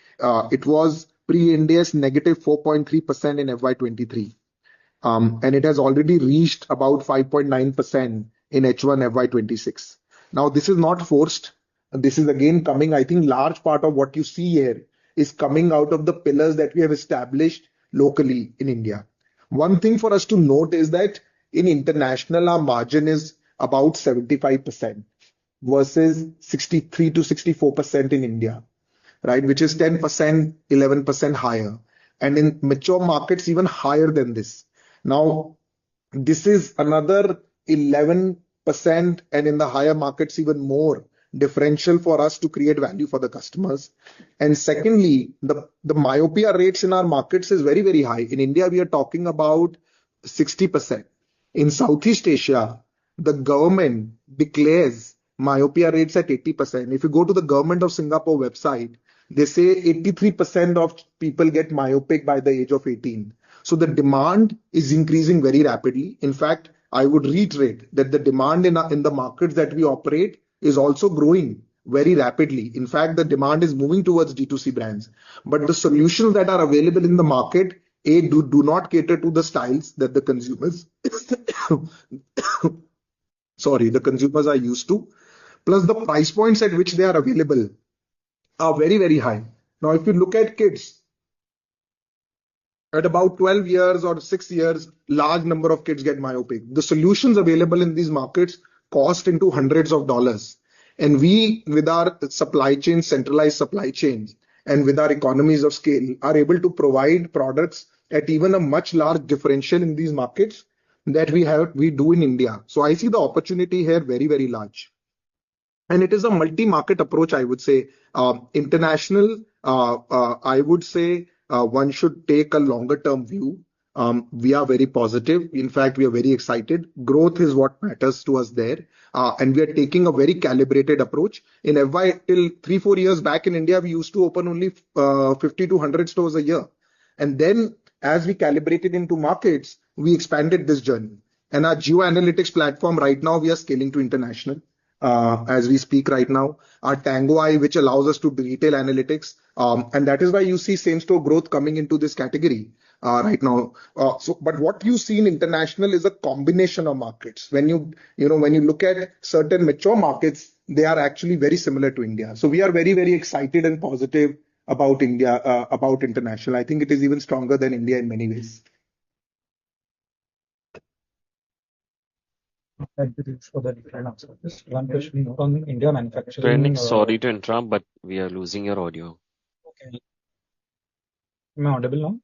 It was pre-India's negative 4.3% in FY23. And it has already reached about 5.9% in H1 FY26. Now, this is not forced. This is again coming, I think large part of what you see here is coming out of the pillars that we have established locally in India. One thing for us to note is that in international, our margin is about 75% versus 63 to 64% in India, right? Which is 10%, 11% higher. And in mature markets, even higher than this. Now, this is another 11%, and in the higher markets, even more differential for us to create value for the customers. And secondly, the myopia rates in our markets is very, very high. In India, we are talking about 60%. In Southeast Asia, the government declares myopia rates at 80%. If you go to the government of Singapore website, they say 83% of people get myopic by the age of 18. So the demand is increasing very rapidly. In fact, I would reiterate that the demand in the markets that we operate is also growing very rapidly. In fact, the demand is moving towards D2C brands. But the solutions that are available in the market, do not cater to the styles that the consumers, the consumers are used to. Plus the price points at which they are available are very, very high. Now, if you look at kids, at about 12 years or 6 years, large number of kids get myopic. The solutions available in these markets cost into hundreds of dollars. And we, with our supply chain, centralized supply chains, and with our economies of scale, are able to provide products at even a much large differential in these markets that we do in India. So I see the opportunity here very, very large. And it is a multi-market approach, I would say. International, I would say one should take a longer term view. We are very positive. In fact, we are very excited. Growth is what matters to us there. And we are taking a very calibrated approach. In FY, till 3-4 years back in India, we used to open only 50 to 100 stores a year. And then as we calibrated into markets, we expanded this journey. And our geo analytics platform right now, we are scaling to international as we speak right now. Our Tango Eye, which allows us to do retail analytics. And that is why you see same store growth coming into this category right now. But what you see in international is a combination of markets. When when you look at certain mature markets, they are actually very similar to India. So we are very, very excited and positive about India, about international. I think it is even stronger than India in many ways. Thank you Piyush, for the detailed answer. Just one question on India Training, manufacturing. sorry to interrupt, but we are losing your audio. Okay. Am I audible now?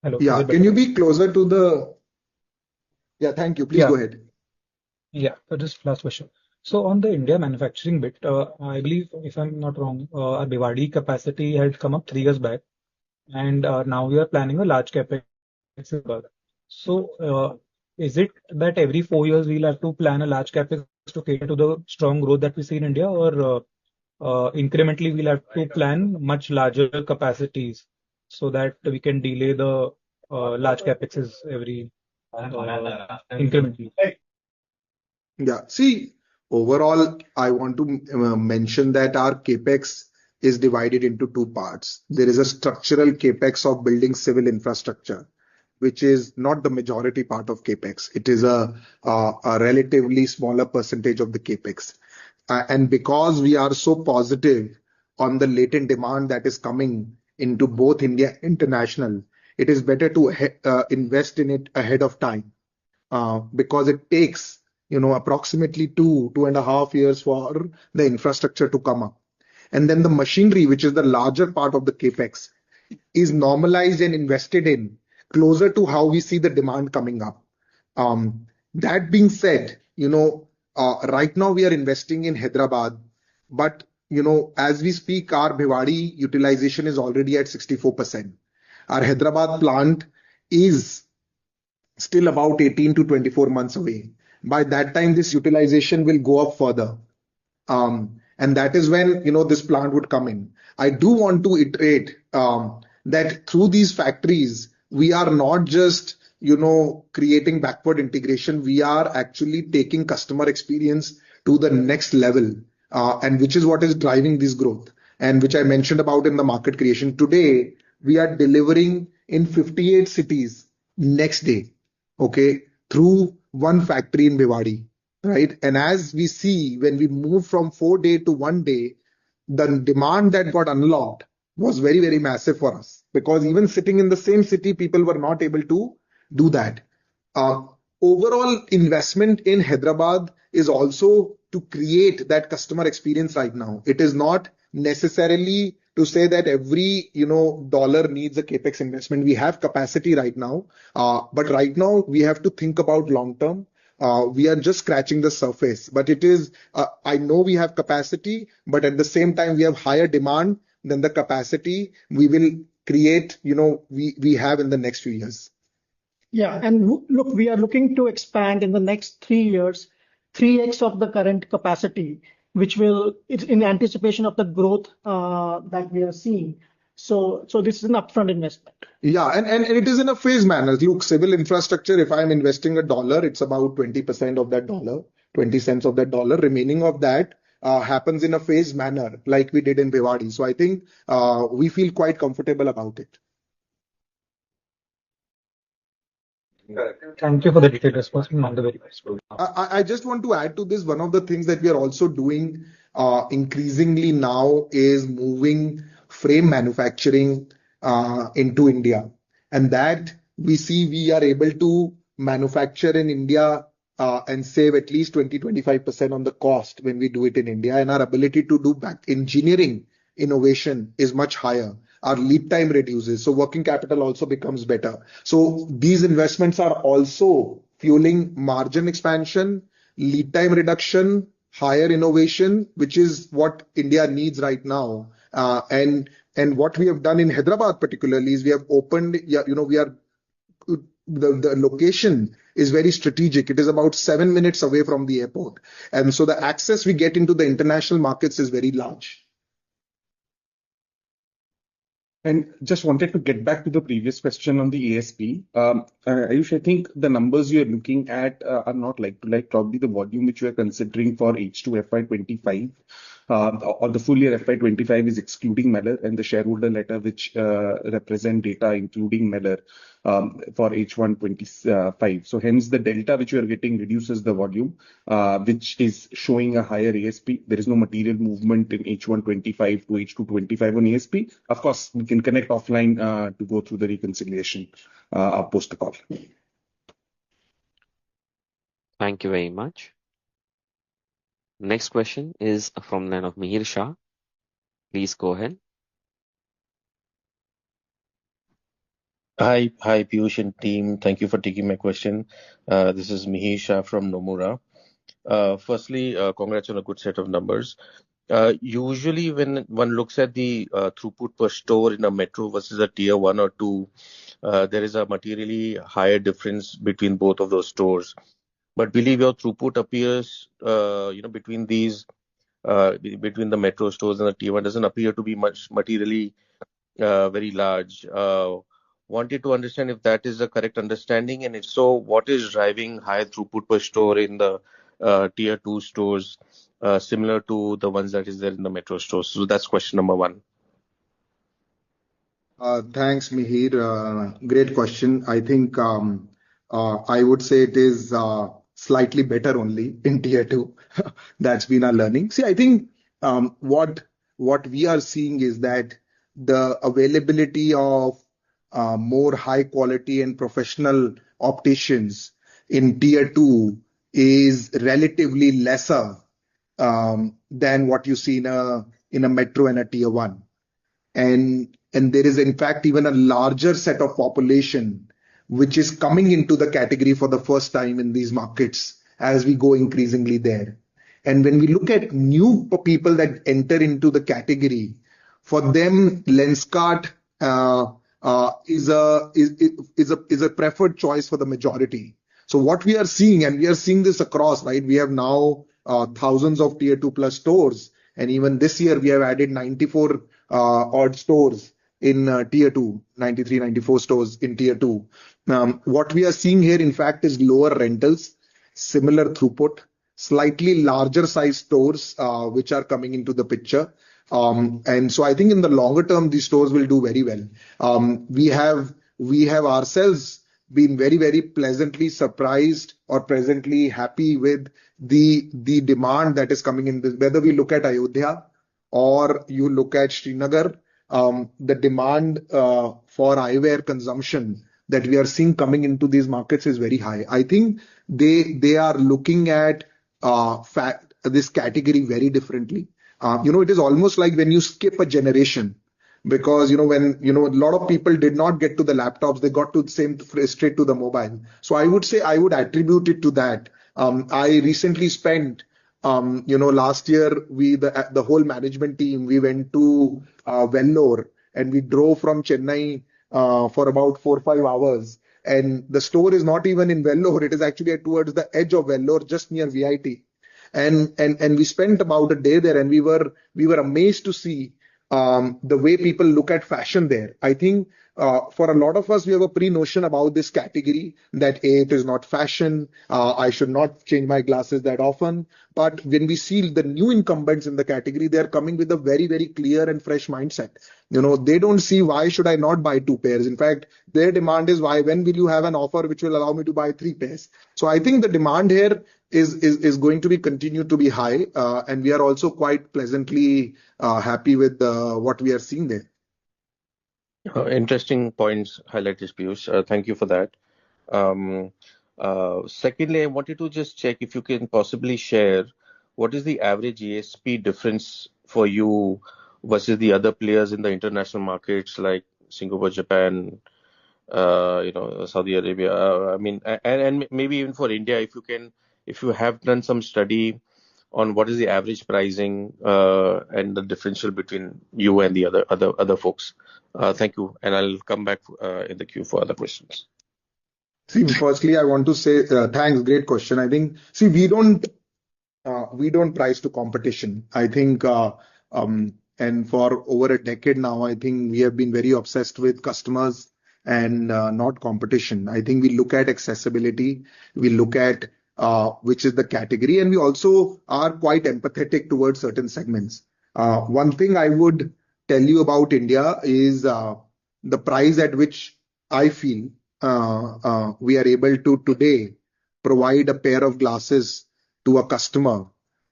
Hello, is Yeah, it can you better? be closer to the? Yeah, thank you. Please Yeah, go ahead. yeah. Just last question. So on the India manufacturing bit, I believe, if I'm not wrong, our Bhiwadi capacity had come up 3 years back, and now we are planning a large capex in Hyderabad. So is it that every 4 years we'll have to plan a large capex to cater to the strong growth that we see in India, or incrementally we'll have to plan much larger capacities so that we can delay the large capexes every incrementally? Yeah. See, overall, I want to mention that our CapEx is divided into two parts. There is a structural CapEx of building civil infrastructure, which is not the majority part of CapEx. It is a relatively smaller percentage of the CapEx. And because we are so positive on the latent demand that is coming into both India and international, it is better to invest in it ahead of time because it takes approximately 2.5 years for the infrastructure to come up. And then the machinery, which is the larger part of the capex, is normalized and invested in closer to how we see the demand coming up. That being said, right now we are investing in Hyderabad, but as we speak, our Bhiwadi utilization is already at 64%. Our Hyderabad plant is still about 18 to 24 months away. By that time, this utilization will go up further. And that is when, this plant would come in. I do want to iterate that through these factories, we are not just, creating backward integration. We are actually taking customer experience to the next level, and which is what is driving this growth, and which I mentioned about in the market creation. Today, we are delivering in 58 cities next day, okay, through one factory in Bhiwadi, right? And as we see, when we move from 4 day to 1 day, the demand that got unlocked was very, very massive for us because even sitting in the same city, people were not able to do that. Uh, Overall investment in Hyderabad is also to create that customer experience right now. It is not necessarily to say that every dollar needs a capex investment. We have capacity right now, but right now we have to think about long term. We are just scratching the surface, but it is. I know we have capacity, but at the same time we have higher demand than the capacity we will create. We have in the next few years. Yeah, and look, we are looking to expand in the next 3 years, 3x of the current capacity, it's in anticipation of the growth that we are seeing. So this is an upfront investment. Yeah, and it is in a phase manner. Look, civil infrastructure, if I'm investing $1, it's about 20% of that dollar, 20 cents of that dollar. Remaining of that happens in a phased manner, like we did in Bhiwadi. So I think we feel quite comfortable about it. Thank you for the detailed response. All the very best. I just want to add to this. One of the things that we are also doing increasingly now is moving frame manufacturing into India. And that we see we are able to manufacture in India and save at least 20-25% on the cost when we do it in India. And our ability to do back engineering innovation is much higher. Our lead time reduces, so working capital also becomes better. So these investments are also fueling margin expansion, lead time reduction, higher innovation, which is what India needs right now. And what we have done in Hyderabad particularly is we have opened, the location is very strategic. It is about 7 minutes away from the airport. And so the access we get into the international markets is very large. And just wanted to get back to the previous question on the ASP. Ayush, I think the numbers you're looking at are not like to like. Probably the volume which you are considering for H2 FY25 or the full year FY25 is excluding Meller, and the shareholder letter which represent data including Meller for H125. So hence the delta which you are getting reduces the volume, which is showing a higher ASP. There is no material movement in H125 to H225 on ASP. Of course, we can connect offline to go through the reconciliation post the call. Thank you very much. Next question is from the line of Mihir Shah. Please go ahead. Hi, Piyush and team. Thank you for taking my question. This is Mihir Shah from Nomura. Firstly, congrats on a good set of numbers. Usually, when one looks at the throughput per store in a metro versus a tier 1 or 2, there is a materially higher difference between both of those stores. But believe your throughput appears, between between the metro stores and the tier 1 doesn't appear to be much materially very large. Wanted to understand if that is the correct understanding, and if so, what is driving high throughput per store in the tier 2 stores, similar to the ones that is there in the metro stores? So that's question number one. Thanks, Mihir. Great question. I think I would say it is slightly better only in tier 2. That's been our learning. See, I think what we are seeing is that the availability of more high quality and professional opticians in tier 2 is relatively lesser than what you see in a metro and a tier 1. And there is in fact even a larger set of population which is coming into the category for the first time in these markets as we go increasingly there. And when we look at new people that enter into the category, for them, Lenskart is a preferred choice for the majority. So what we are seeing, and we are seeing this across, right? We have now thousands of tier 2 plus stores, and even this year we have added 94 odd stores in tier 2, 93, 94 stores in tier 2. What we are seeing here, in fact, is lower rentals, similar throughput, slightly larger size stores which are coming into the picture. And so I think in the longer term, these stores will do very well. We have ourselves been very, very pleasantly surprised or pleasantly happy with the demand that is coming in. Whether we look at Ayodhya or you look at Srinagar, the demand for eyewear consumption that we are seeing coming into these markets is very high. I think they are looking at this category very differently. It is almost like when you skip a generation, because when a lot of people did not get to the laptops, they got to straight to the mobile. So I would say I would attribute it to that. I recently spent last year the whole management team, we went to Vellore and we drove from Chennai for about 4 or 5 hours, and the store is not even in Vellore, it is actually towards the edge of Vellore, just near VIT. And we spent about a day there, and we were amazed to see the way people look at fashion there. I think for a lot of us, we have a pre-notion about this category that it is not fashion. I should not change my glasses that often. But when we see the new incumbents in the category, they are coming with a very, very clear and fresh mindset. They don't see why should I not buy 2 pairs. In fact, their demand is when will you have an offer which will allow me to buy 3 pairs? So I think the demand here is going to continue to be high, and we are also quite pleasantly happy with what we are seeing there. Interesting points highlighted, Piyush. Thank you for that. Secondly, I wanted to just check if you can possibly share what is the average ASP difference for you versus the other players in the international markets like Singapore, Japan, Saudi Arabia. And maybe even for India, if you have done some study on what is the average pricing and the differential between you and the other folks. Thank you, and I'll come back in the queue for other questions. See, firstly, I want to say thanks. Great question. I think, we don't price to competition. I think And for over a decade now, I think we have been very obsessed with customers and not competition. I think we look at accessibility, we look at which is the category, and we also are quite empathetic towards certain segments. One thing I would tell you about India is the price at which I feel we are able to today provide a pair of glasses to a customer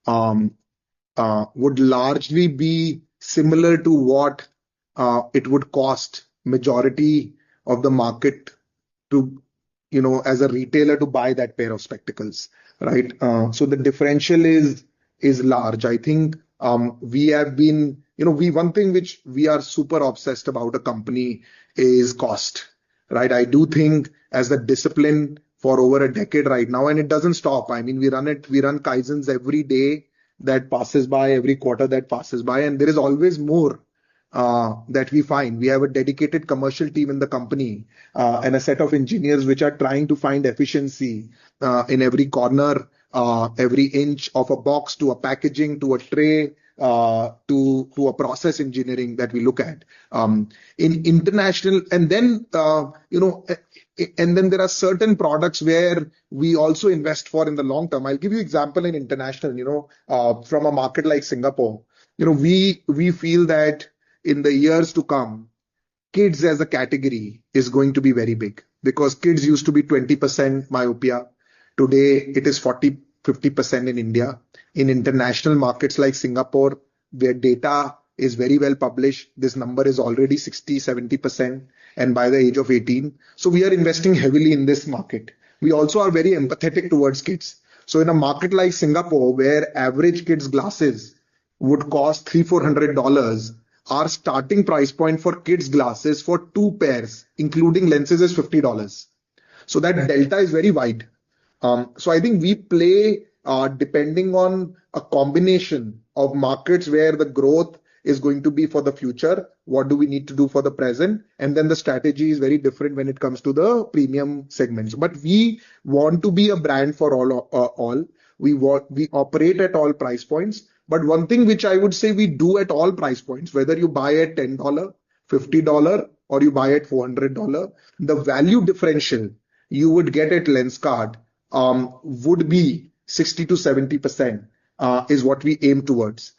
um, would largely be similar to what it would cost majority of the market to, as a retailer to buy that pair of spectacles, right? So the differential is large. I think we have been, we one thing which we are super obsessed about a company is cost, right? I do think as the discipline for over a decade right now, and it doesn't stop. I mean, we run Kaizens every day that passes by, every quarter that passes by, and there is always more that we find. We have a dedicated commercial team in the company and a set of engineers which are trying to find efficiency in every corner, every inch of a box to a packaging to a tray. To a process engineering that we look at in international, and then and then there are certain products where we also invest for in the long term. I'll give you example in international. From a market like Singapore, we feel that in the years to come, kids as a category is going to be very big because kids used to be 20% myopia. Today, it is 40-50% in India. In international markets like Singapore, where data is very well published, this number is already 60-70%, and by the age of 18. So we are investing heavily in this market. We also are very empathetic towards kids. So in a market like Singapore, where average kids' glasses would cost $300-400, our starting price point for kids' glasses for 2 pairs, including lenses, is $50. So that delta is very wide. So I think we play depending on a combination of markets where the growth is going to be for the future. What do we need to do for the present? And then the strategy is very different when it comes to the premium segments. But we want to be a brand for all. We operate at all price points. But one thing which I would say we do at all price points, whether you buy at $10, $50, or you buy at $400, the value differential you would get at Lenskart would be 60-70% is what we aim towards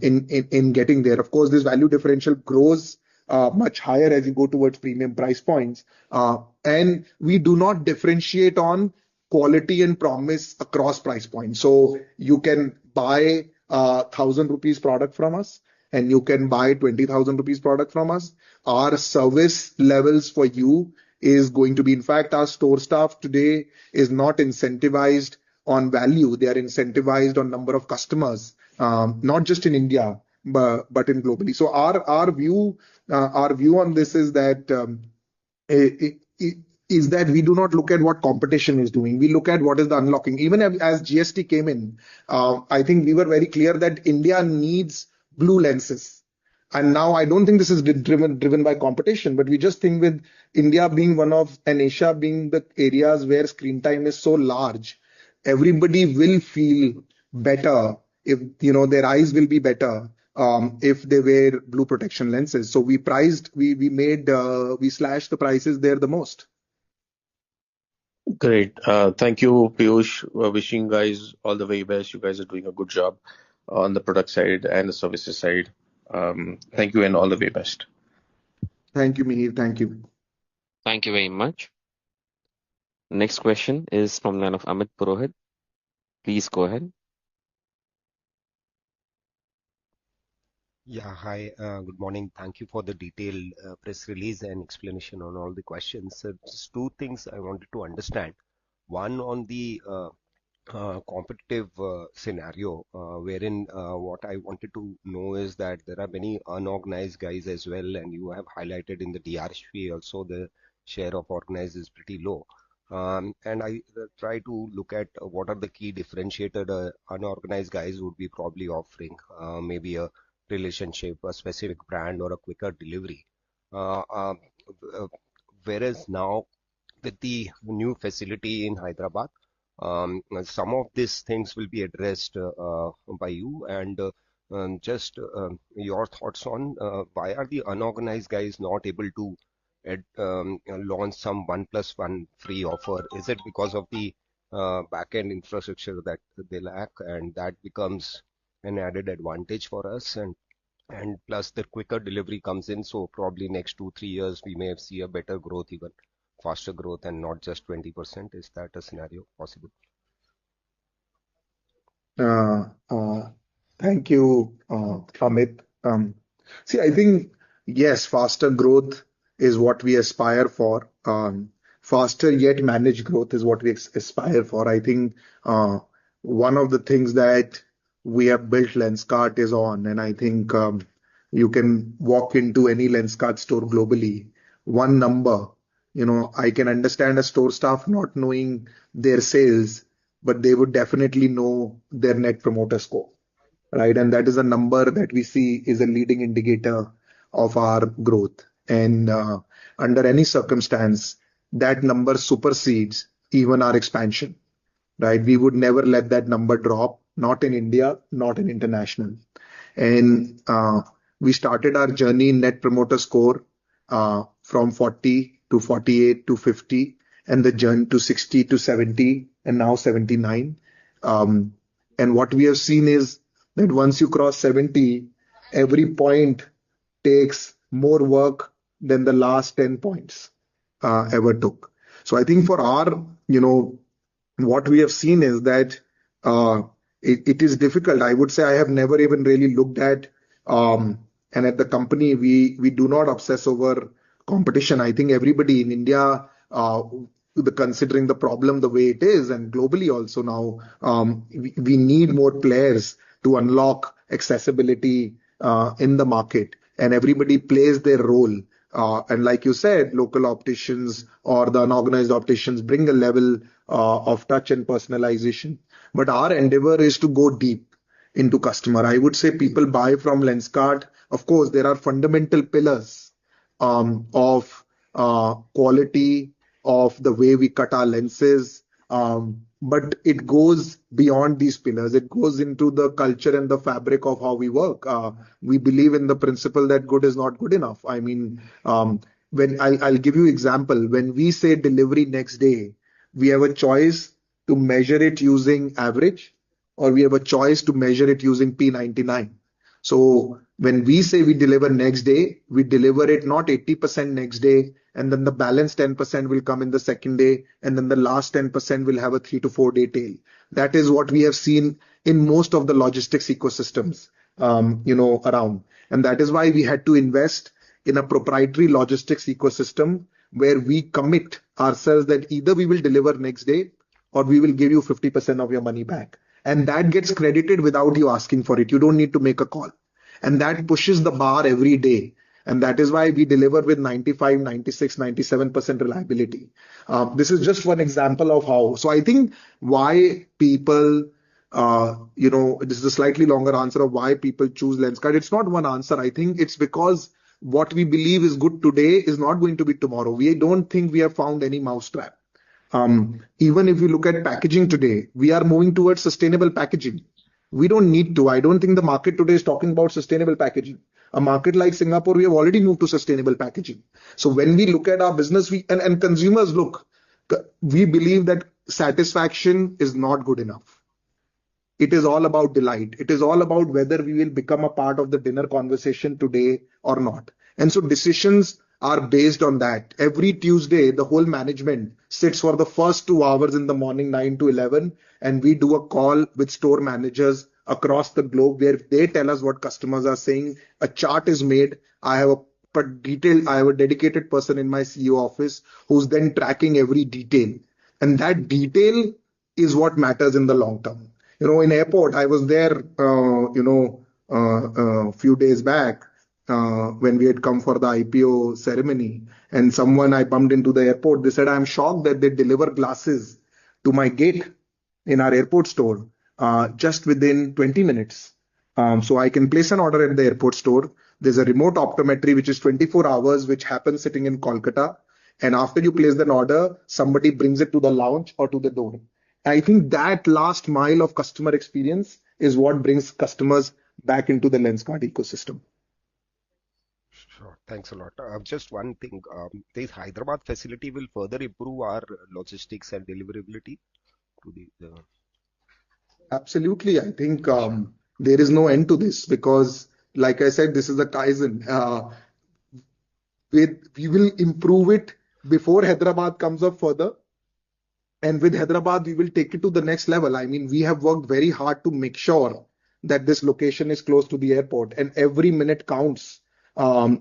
in getting there. Of course, this value differential grows much higher as you go towards premium price points. And we do not differentiate on quality and promise across price points. So you can buy 1,000 rupees product from us, and you can buy 20,000 rupees product from us. Our service levels for you is going to be, in fact, our store staff today is not incentivized on value. They are incentivized on number of customers, not just in India, but in globally. So our view on this is that is that we do not look at what competition is doing. We look at what is the unlocking. Even as GST came in, I think we were very clear that India needs blue lenses. And now I don't think this is driven by competition, but we just think with India being one of, and Asia being the areas where screen time is so large, everybody will feel better if, their eyes will be better if they wear blue protection lenses. So we slashed the prices there the most. Great. Thank you, Piyush. Wishing you guys all the very best. You guys are doing a good job on the product side and the services side. Thank you and all the very best. Thank you, Mihir. Thank you. Thank you very much. Next question is from the line of Amit Purohit. Please go ahead. Yeah, hi, good morning. Thank you for the detailed press release and explanation on all the questions. Just two things I wanted to understand. One on the competitive scenario, wherein what I wanted to know is that there are many unorganized guys as well, and you have highlighted in the DRHP also the share of organized is pretty low. And I try to look at what are the key differentiator the unorganized guys would be probably offering, maybe a relationship, a specific brand, or a quicker delivery. Uh, uh, Whereas now with the new facility in Hyderabad, some of these things will be addressed by you, and Just your thoughts on why are the unorganized guys not able to launch some 1+1 free offer? Is it because of the back-end infrastructure that they lack, and that becomes an added advantage for us? And plus the quicker delivery comes in, so probably next 2-3 years we may see a better growth, even faster growth, and not just 20%. Is that a scenario possible? Uh, uh, Thank you, Amit. See, I think, yes, faster growth is what we aspire for. Faster yet managed growth is what we aspire for. I think one of the things that we have built Lenskart is on, and I think you can walk into any Lenskart store globally, one number. I can understand a store staff not knowing their sales, but they would definitely know their net promoter score, right? And that is a number that we see is a leading indicator of our growth. And under any circumstance, that number supersedes even our expansion, right? We would never let that number drop, not in India, not in international. And we started our journey in net promoter score from 40 to 48 to 50, and the journey to 60 to 70, and now 79. And what we have seen is that once you cross 70, every point takes more work than the last 10 points ever took. So I think for our, what we have seen is that uh, it is difficult. I would say I have never even really looked at, and at the company, we do not obsess over competition. I think everybody in India, considering the problem the way it is, and globally also now, we need more players to unlock accessibility in the market, and everybody plays their role. And like you said, local opticians or the unorganized opticians bring a level of touch and personalization. But our endeavor is to go deep into customer. I would say people buy from Lenskart. Of course, there are fundamental pillars of quality, of the way we cut our lenses. But it goes beyond these pillars. It goes into the culture and the fabric of how we work. We believe in the principle that good is not good enough. I mean, when I'll give you example. When we say delivery next day, we have a choice to measure it using average, or we have a choice to measure it using P99. So when we say we deliver next day, we deliver it not 80% next day, and then the balance 10% will come in the second day, and then the last 10% will have a 3 to 4 day tail. That is what we have seen in most of the logistics ecosystems, around. And that is why we had to invest in a proprietary logistics ecosystem where we commit ourselves that either we will deliver next day or we will give you 50% of your money back. And that gets credited without you asking for it. You don't need to make a call. And that pushes the bar every day. And that is why we deliver with 95, 96, 97% reliability. This is just one example of how. So I think why people, this is a slightly longer answer of why people choose Lenskart. It's not one answer. I think it's because what we believe is good today is not going to be tomorrow. We don't think we have found any mousetrap. Even if you look at packaging today, we are moving towards sustainable packaging. We don't need to. I don't think the market today is talking about sustainable packaging. A market like Singapore, we have already moved to sustainable packaging. So when we look at our business, and consumers look, we believe that satisfaction is not good enough. It is all about delight. It is all about whether we will become a part of the dinner conversation today or not. And so decisions are based on that. Every Tuesday, the whole management sits for the first 2 hours in the morning, 9 to 11, and we do a call with store managers across the globe where they tell us what customers are saying. A chart is made. I have a dedicated person in my CEO office who's then tracking every detail. And that detail is what matters in the long term. In airport, I was there, a few days back when we had come for the IPO ceremony, and someone I bumped into the airport. They said, "I'm shocked that they deliver glasses to my gate in our airport store just within 20 minutes. So I can place an order at the airport store. There's a remote optometry which is 24 hours, which happens sitting in Kolkata. And after you place an order, somebody brings it to the lounge or to the door." I think that last mile of customer experience is what brings customers back into the Lenskart ecosystem. Sure. Thanks a lot. Just one thing. This Hyderabad facility will further improve our logistics and deliverability to the. Absolutely. I think there is no end to this because, like I said, this is a Kaizen. We will improve it before Hyderabad comes up further. And with Hyderabad, we will take it to the next level. I mean, we have worked very hard to make sure that this location is close to the airport, and every minute counts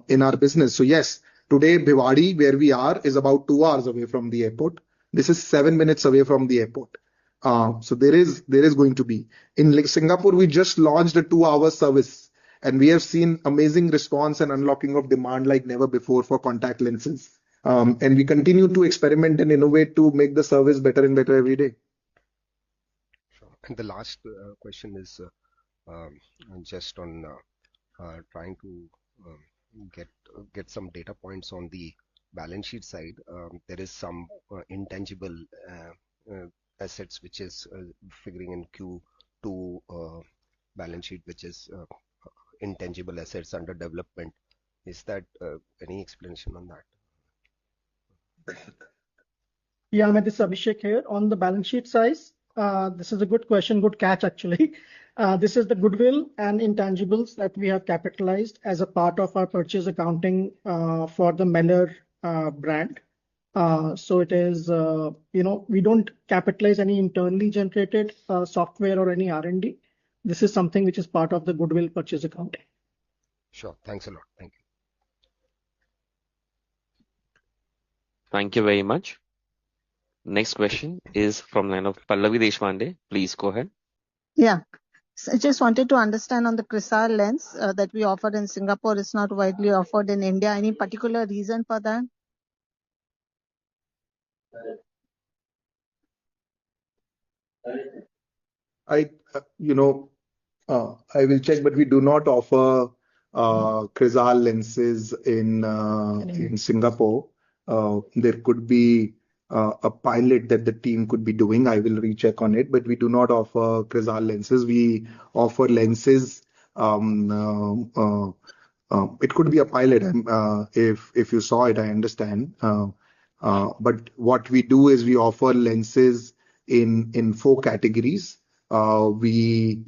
in our business. So yes, today Bhiwadi, where we are, is about 2 hours away from the airport. This is 7 minutes away from the airport. So there is going to be in like Singapore. We just launched a 2 hour service, and we have seen amazing response and unlocking of demand like never before for contact lenses. And we continue to experiment and innovate to make the service better and better every day. Sure. And the last question is um, just on trying to get some data points on the balance sheet side. There is some intangible assets which is figuring in Q2 balance sheet, which is intangible assets under development. Is that any explanation on that? Yeah, Amit, this is Abhishek here. On the balance sheet size, this is a good question, good catch actually. This is the goodwill and intangibles that we have capitalized as a part of our purchase accounting for the Meller brand. So it is, we don't capitalize any internally generated software or any R&D. This is something which is part of the goodwill purchase accounting. Sure. Thanks a lot. Thank you. Thank you very much. Next question is from line of Pallavi Deshpande. Please go ahead. Yeah. So I just wanted to understand on the Crisal lens that we offered in Singapore is not widely offered in India. Any particular reason for that? I will check, but we do not offer Crisal lenses in Singapore. There could be a pilot that the team could be doing. I will recheck on it, but we do not offer Crisal lenses. We offer lenses. It could be a pilot. If you saw it, I understand. But what we do is we offer lenses in 4 categories. And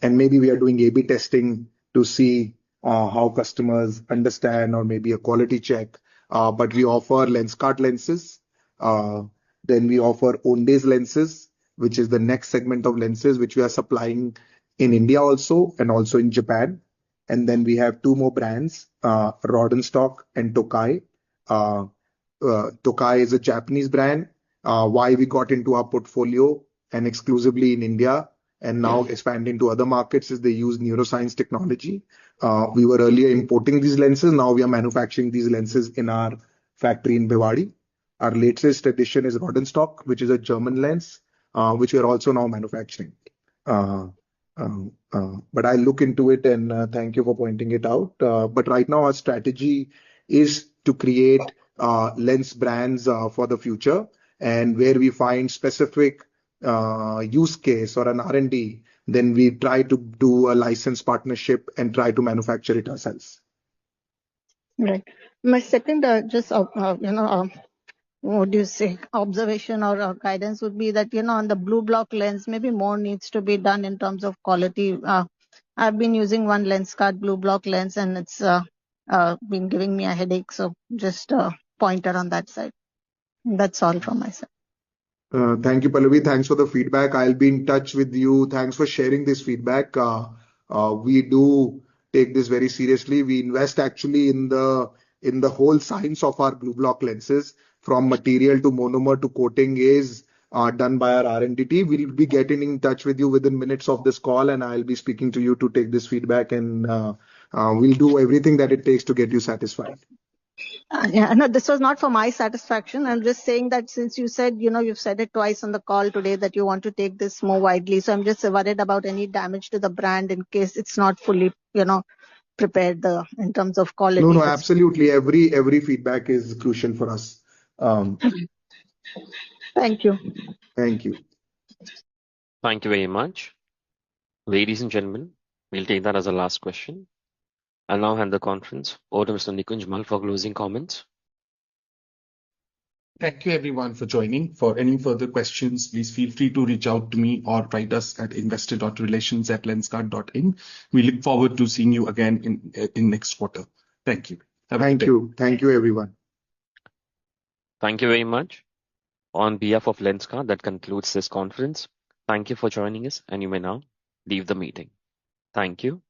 maybe we are doing A/B testing to see how customers understand or maybe a quality check. But we offer Lenskart lenses. Then we offer Ondays lenses, which is the next segment of lenses, which we are supplying in India also and also in Japan. And then we have 2 more brands, Rodenstock and Tokai. Tokai is a Japanese brand. Why we got into our portfolio and exclusively in India and now expanding to other markets is they use neuroscience technology. We were earlier importing these lenses. Now we are manufacturing these lenses in our factory in Bhiwadi. Our latest addition is Rodenstock, which is a German lens, which we are also now manufacturing. But I'll look into it and thank you for pointing it out. But right now our strategy is to create lens brands for the future, and where we find specific use case or an R&D, then we try to do a license partnership and try to manufacture it ourselves. Right. My second, what do you say, observation or guidance would be that, on the blue block lens, maybe more needs to be done in terms of quality. I've been using one Lenskart blue block lens and it's been giving me a headache. So just a pointer on that side. That's all from my side. Thank you, Pallavi. Thanks for the feedback. I'll be in touch with you. Thanks for sharing this feedback. We do take this very seriously. We invest actually in the whole science of our blue block lenses, from material to monomer to coating is done by our R&D team. We'll be getting in touch with you within minutes of this call, and I'll be speaking to you to take this feedback, and we'll do everything that it takes to get you satisfied. Yeah, no, this was not for my satisfaction. I'm just saying that since you said, you've said it twice on the call today that you want to take this more widely. So I'm just worried about any damage to the brand in case it's not fully, prepared in terms of quality. No, absolutely. Every feedback is crucial for us. Thank you. Thank you. Thank you very much. Ladies and gentlemen, we'll take that as a last question. I'll now hand the conference over to Mr. Nikunj Mal for closing comments. Thank you everyone for joining. For any further questions, please feel free to reach out to me or write us at investor.relations@lenskart.in. We look forward to seeing you again in next quarter. Thank you. Have a good Thank day. you. Thank you, everyone. Thank you very much. On behalf of Lenskart, that concludes this conference. Thank you for joining us, and you may now leave the meeting. Thank you.